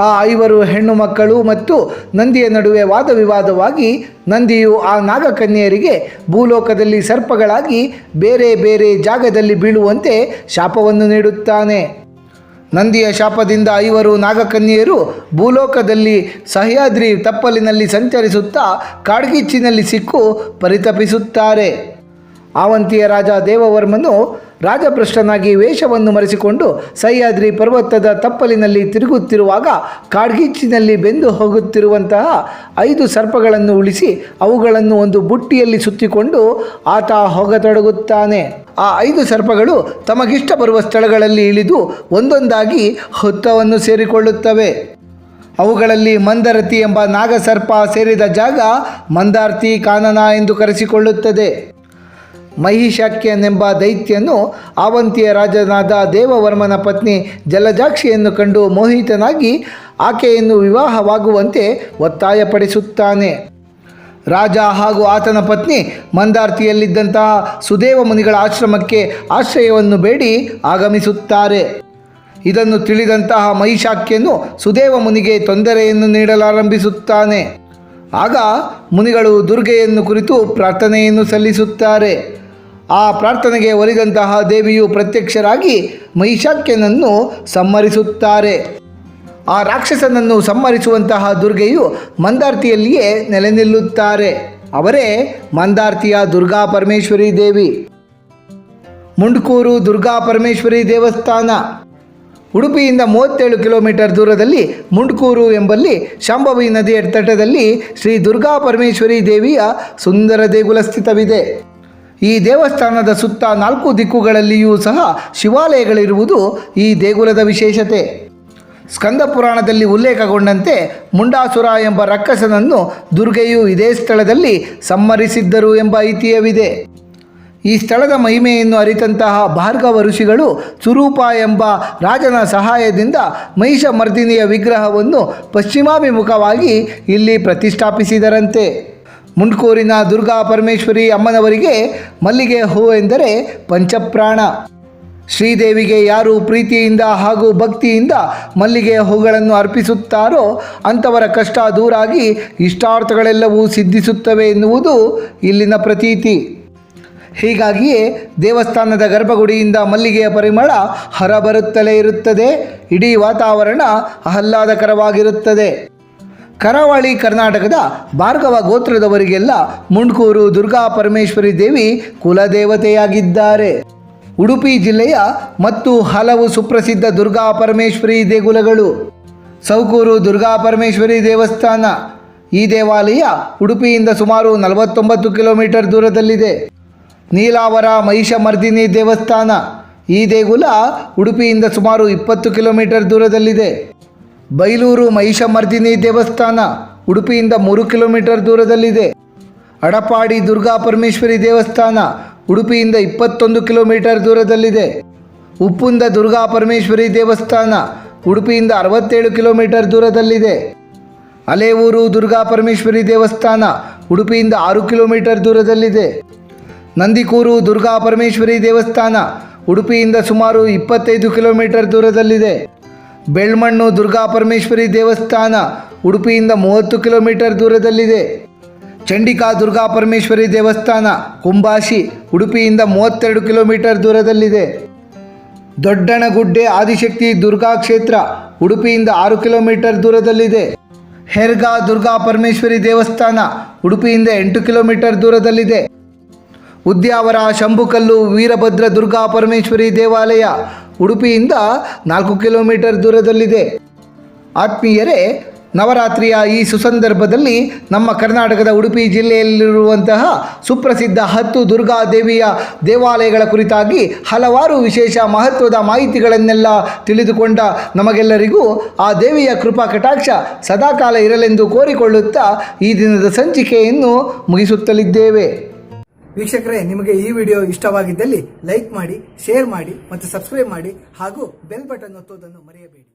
ಆ 5 ಹೆಣ್ಣು ಮಕ್ಕಳು ಮತ್ತು ನಂದಿಯ ನಡುವೆ ವಾದವಿವಾದವಾಗಿ ನಂದಿಯು ಆ ನಾಗಕನ್ಯೆಯರಿಗೆ ಭೂಲೋಕದಲ್ಲಿ ಸರ್ಪಗಳಾಗಿ ಬೇರೆ ಬೇರೆ ಜಾಗದಲ್ಲಿ ಬೀಳುವಂತೆ ಶಾಪವನ್ನು ನೀಡುತ್ತಾನೆ. ನಂದಿಯ ಶಾಪದಿಂದ 5 ನಾಗಕನ್ಯೆಯರು ಭೂಲೋಕದಲ್ಲಿ ಸಹ್ಯಾದ್ರಿ ತಪ್ಪಲಿನಲ್ಲಿ ಸಂಚರಿಸುತ್ತಾ ಕಾಡ್ಗಿಚ್ಚಿನಲ್ಲಿ ಸಿಕ್ಕು ಪರಿತಪಿಸುತ್ತಾರೆ. ಆವಂತಿಯ ರಾಜ ದೇವವರ್ಮನು ರಾಜಭ್ರಷ್ಟನಾಗಿ ವೇಷವನ್ನು ಮರೆಸಿಕೊಂಡು ಸಹ್ಯಾದ್ರಿ ಪರ್ವತದ ತಪ್ಪಲಿನಲ್ಲಿ ತಿರುಗುತ್ತಿರುವಾಗ ಕಾಡ್ಗಿಚ್ಚಿನಲ್ಲಿ ಬೆಂದು ಹೋಗುತ್ತಿರುವಂತಹ 5 ಸರ್ಪಗಳನ್ನು ಉಳಿಸಿ ಅವುಗಳನ್ನು ಒಂದು ಬುಟ್ಟಿಯಲ್ಲಿ ಸುತ್ತಿಕೊಂಡು ಆತ ಹೋಗತೊಡಗುತ್ತಾನೆ. ಆ 5 ಸರ್ಪಗಳು ತಮಗಿಷ್ಟ ಬರುವ ಸ್ಥಳಗಳಲ್ಲಿ ಇಳಿದು ಒಂದೊಂದಾಗಿ ಹುತ್ತವನ್ನು ಸೇರಿಕೊಳ್ಳುತ್ತವೆ. ಅವುಗಳಲ್ಲಿ ಮಂದರತಿ ಎಂಬ ನಾಗಸರ್ಪ ಸೇರಿದ ಜಾಗ ಮಂದಾರ್ತಿ ಕಾನನ ಎಂದು ಕರೆಸಿಕೊಳ್ಳುತ್ತದೆ. ಮಹಿಷಾಕ್ಯನೆಂಬ ದೈತ್ಯನು ಆವಂತಿಯ ರಾಜನಾದ ದೇವವರ್ಮನ ಪತ್ನಿ ಜಲಜಾಕ್ಷಿಯನ್ನು ಕಂಡು ಮೋಹಿತನಾಗಿ ಆಕೆಯನ್ನು ವಿವಾಹವಾಗುವಂತೆ ಒತ್ತಾಯಪಡಿಸುತ್ತಾನೆ. ರಾಜ ಹಾಗೂ ಆತನ ಪತ್ನಿ ಮಂದಾರ್ತಿಯಲ್ಲಿದ್ದಂತಹ ಸುದೇವ ಮುನಿಗಳ ಆಶ್ರಮಕ್ಕೆ ಆಶ್ರಯವನ್ನು ಬೇಡಿ ಆಗಮಿಸುತ್ತಾರೆ. ಇದನ್ನು ತಿಳಿದಂತಹ ಮಹಿಷಾಕ್ಯನು ಸುದೇವ ಮುನಿಗೆ ತೊಂದರೆಯನ್ನು ನೀಡಲಾರಂಭಿಸುತ್ತಾನೆ. ಆಗ ಮುನಿಗಳು ದುರ್ಗೆಯನ್ನು ಕುರಿತು ಪ್ರಾರ್ಥನೆಯನ್ನು ಸಲ್ಲಿಸುತ್ತಾರೆ. ಆ ಪ್ರಾರ್ಥನೆಗೆ ಒಲಿದಂತಹ ದೇವಿಯು ಪ್ರತ್ಯಕ್ಷರಾಗಿ ಮಹಿಷಾಕ್ಯನನ್ನು ಸಂಹರಿಸುತ್ತಾರೆ. ಆ ರಾಕ್ಷಸನನ್ನು ಸಂಹರಿಸುವಂತಹ ದುರ್ಗೆಯು ಮಂದಾರ್ತಿಯಲ್ಲಿಯೇ ನೆಲೆ ನಿಲ್ಲುತ್ತಾರೆ. ಅವರೇ ಮಂದಾರ್ತಿಯ ದುರ್ಗಾ ಪರಮೇಶ್ವರಿ ದೇವಿ. ಮುಂಡ್ಕೂರು ದುರ್ಗಾ ಪರಮೇಶ್ವರಿ ದೇವಸ್ಥಾನ. ಉಡುಪಿಯಿಂದ 37 ಕಿಲೋಮೀಟರ್ ದೂರದಲ್ಲಿ ಮುಂಡ್ಕೂರು ಎಂಬಲ್ಲಿ ಶಾಂಭವಿ ನದಿಯ ತಟದಲ್ಲಿ ಶ್ರೀ ದುರ್ಗಾ ಪರಮೇಶ್ವರಿ ದೇವಿಯ ಸುಂದರ ದೇಗುಲ ಸ್ಥಿತವಿದೆ. ಈ ದೇವಸ್ಥಾನದ ಸುತ್ತ 4 ದಿಕ್ಕುಗಳಲ್ಲಿಯೂ ಸಹ ಶಿವಾಲಯಗಳಿರುವುದು ಈ ದೇಗುಲದ ವಿಶೇಷತೆ. ಸ್ಕಂದ ಪುರಾಣದಲ್ಲಿ ಉಲ್ಲೇಖಗೊಂಡಂತೆ ಮುಂಡಾಸುರ ಎಂಬ ರಕ್ಕಸನನ್ನು ದುರ್ಗೆಯು ಇದೇ ಸ್ಥಳದಲ್ಲಿ ಸಂಹರಿಸಿದ್ದರು ಎಂಬ ಐತಿಹ್ಯವಿದೆ. ಈ ಸ್ಥಳದ ಮಹಿಮೆಯನ್ನು ಅರಿತಂತಹ ಭಾರ್ಗವ ಋಷಿಗಳು ಸುರೂಪ ಎಂಬ ರಾಜನ ಸಹಾಯದಿಂದ ಮಹಿಷಮರ್ದಿನಿಯ ವಿಗ್ರಹವನ್ನು ಪಶ್ಚಿಮಾಭಿಮುಖವಾಗಿ ಇಲ್ಲಿ ಪ್ರತಿಷ್ಠಾಪಿಸಿದರಂತೆ. ಮುಂಡ್ಕೂರಿನ ದುರ್ಗಾ ಪರಮೇಶ್ವರಿ ಅಮ್ಮನವರಿಗೆ ಮಲ್ಲಿಗೆ ಹೂ ಎಂದರೆ ಪಂಚಪ್ರಾಣ. ಶ್ರೀದೇವಿಗೆ ಯಾರು ಪ್ರೀತಿಯಿಂದ ಹಾಗೂ ಭಕ್ತಿಯಿಂದ ಮಲ್ಲಿಗೆ ಹೂಗಳನ್ನು ಅರ್ಪಿಸುತ್ತಾರೋ ಅಂಥವರ ಕಷ್ಟ ದೂರಾಗಿ ಇಷ್ಟಾರ್ಥಗಳೆಲ್ಲವೂ ಸಿದ್ಧಿಸುತ್ತವೆ ಎನ್ನುವುದು ಇಲ್ಲಿನ ಪ್ರತೀತಿ. ಹೀಗಾಗಿಯೇ ದೇವಸ್ಥಾನದ ಗರ್ಭಗುಡಿಯಿಂದ ಮಲ್ಲಿಗೆಯ ಪರಿಮಳ ಹೊರಬರುತ್ತಲೇ ಇರುತ್ತದೆ. ಇಡೀ ವಾತಾವರಣ ಆಹ್ಲಾದಕರವಾಗಿರುತ್ತದೆ. ಕರಾವಳಿ ಕರ್ನಾಟಕದ ಭಾರ್ಗವ ಗೋತ್ರದವರಿಗೆಲ್ಲ ಮುಂಡ್ಕೂರು ದುರ್ಗಾ ಪರಮೇಶ್ವರಿ ದೇವಿ ಕುಲದೇವತೆಯಾಗಿದ್ದಾರೆ. ಉಡುಪಿ ಜಿಲ್ಲೆಯ ಮತ್ತು ಹಲವು ಸುಪ್ರಸಿದ್ಧ ದುರ್ಗಾ ಪರಮೇಶ್ವರಿ ದೇಗುಲಗಳು. ಸೌಕೂರು ದುರ್ಗಾ ಪರಮೇಶ್ವರಿ ದೇವಸ್ಥಾನ. ಈ ದೇವಾಲಯ ಉಡುಪಿಯಿಂದ ಸುಮಾರು 49 ಕಿಲೋಮೀಟರ್ ದೂರದಲ್ಲಿದೆ. ನೀಲಾವರ ಮಹಿಷಮರ್ದಿನಿ ದೇವಸ್ಥಾನ. ಈ ದೇಗುಲ ಉಡುಪಿಯಿಂದ ಸುಮಾರು 20 ಕಿಲೋಮೀಟರ್ ದೂರದಲ್ಲಿದೆ. ಬೈಲೂರು ಮಹಿಷಮರ್ದಿನಿ ದೇವಸ್ಥಾನ ಉಡುಪಿಯಿಂದ 3 ಕಿಲೋಮೀಟರ್ ದೂರದಲ್ಲಿದೆ. ಅಡಪಾಡಿ ದುರ್ಗಾ ಪರಮೇಶ್ವರಿ ದೇವಸ್ಥಾನ ಉಡುಪಿಯಿಂದ 21 ಕಿಲೋಮೀಟರ್ ದೂರದಲ್ಲಿದೆ. ಉಪ್ಪುಂದ ದುರ್ಗಾ ಪರಮೇಶ್ವರಿ ದೇವಸ್ಥಾನ ಉಡುಪಿಯಿಂದ 67 ಕಿಲೋಮೀಟರ್ ದೂರದಲ್ಲಿದೆ. ಅಲೇವೂರು ದುರ್ಗಾ ಪರಮೇಶ್ವರಿ ದೇವಸ್ಥಾನ ಉಡುಪಿಯಿಂದ 6 ಕಿಲೋಮೀಟರ್ ದೂರದಲ್ಲಿದೆ. ನಂದಿಕೂರು ದುರ್ಗಾ ಪರಮೇಶ್ವರಿ ದೇವಸ್ಥಾನ ಉಡುಪಿಯಿಂದ ಸುಮಾರು 25 ಕಿಲೋಮೀಟರ್ ದೂರದಲ್ಲಿದೆ. ಬೆಳ್ಮಣ್ಣು ದುರ್ಗಾ ಪರಮೇಶ್ವರಿ ದೇವಸ್ಥಾನ ಉಡುಪಿಯಿಂದ 30 ಕಿಲೋಮೀಟರ್ ದೂರದಲ್ಲಿದೆ. ಚಂಡಿಕಾ ದುರ್ಗಾ ಪರಮೇಶ್ವರಿ ದೇವಸ್ಥಾನ ಕುಂಬಾಶಿ ಉಡುಪಿಯಿಂದ 32 ಕಿಲೋಮೀಟರ್ ದೂರದಲ್ಲಿದೆ. ದೊಡ್ಡಣಗುಡ್ಡೆ ಆದಿಶಕ್ತಿ ದುರ್ಗಾ ಕ್ಷೇತ್ರ ಉಡುಪಿಯಿಂದ 6 ಕಿಲೋಮೀಟರ್ ದೂರದಲ್ಲಿದೆ. ಹೆರ್ಗಾ ದುರ್ಗಾ ಪರಮೇಶ್ವರಿ ದೇವಸ್ಥಾನ ಉಡುಪಿಯಿಂದ 8 ಕಿಲೋಮೀಟರ್ ದೂರದಲ್ಲಿದೆ. ಉದ್ಯಾವರ ಶಂಭುಕಲ್ಲು ವೀರಭದ್ರ ದುರ್ಗಾ ಪರಮೇಶ್ವರಿ ದೇವಾಲಯ ಉಡುಪಿಯಿಂದ 4 ಕಿಲೋಮೀಟರ್ ದೂರದಲ್ಲಿದೆ. ಆತ್ಮೀಯರೇ, ನವರಾತ್ರಿಯ ಈ ಸುಸಂದರ್ಭದಲ್ಲಿ ನಮ್ಮ ಕರ್ನಾಟಕದ ಉಡುಪಿ ಜಿಲ್ಲೆಯಲ್ಲಿರುವಂತಹ ಸುಪ್ರಸಿದ್ಧ 10 ದುರ್ಗಾ ದೇವಿಯ ದೇವಾಲಯಗಳ ಕುರಿತಾಗಿ ಹಲವಾರು ವಿಶೇಷ ಮಹತ್ವದ ಮಾಹಿತಿಗಳನ್ನೆಲ್ಲ ತಿಳಿದುಕೊಂಡ ನಮಗೆಲ್ಲರಿಗೂ ಆ ದೇವಿಯ ಕೃಪಾ ಕಟಾಕ್ಷ ಸದಾಕಾಲ ಇರಲೆಂದು ಕೋರಿಕೊಳ್ಳುತ್ತಾ ಈ ದಿನದ ಸಂಚಿಕೆಯನ್ನು ಮುಗಿಸುತ್ತಲಿದ್ದೇವೆ. ವೀಕ್ಷಕರೇ, ನಿಮಗೆ ಈ ವಿಡಿಯೋ ಇಷ್ಟವಾಗಿದ್ದಲ್ಲಿ ಲೈಕ್ ಮಾಡಿ, ಶೇರ್ ಮಾಡಿ ಮತ್ತು ಸಬ್ಸ್ಕ್ರೈಬ್ ಮಾಡಿ ಹಾಗೂ ಬೆಲ್ ಬಟನ್ ಒತ್ತುವುದನ್ನು ಮರೆಯಬೇಡಿ.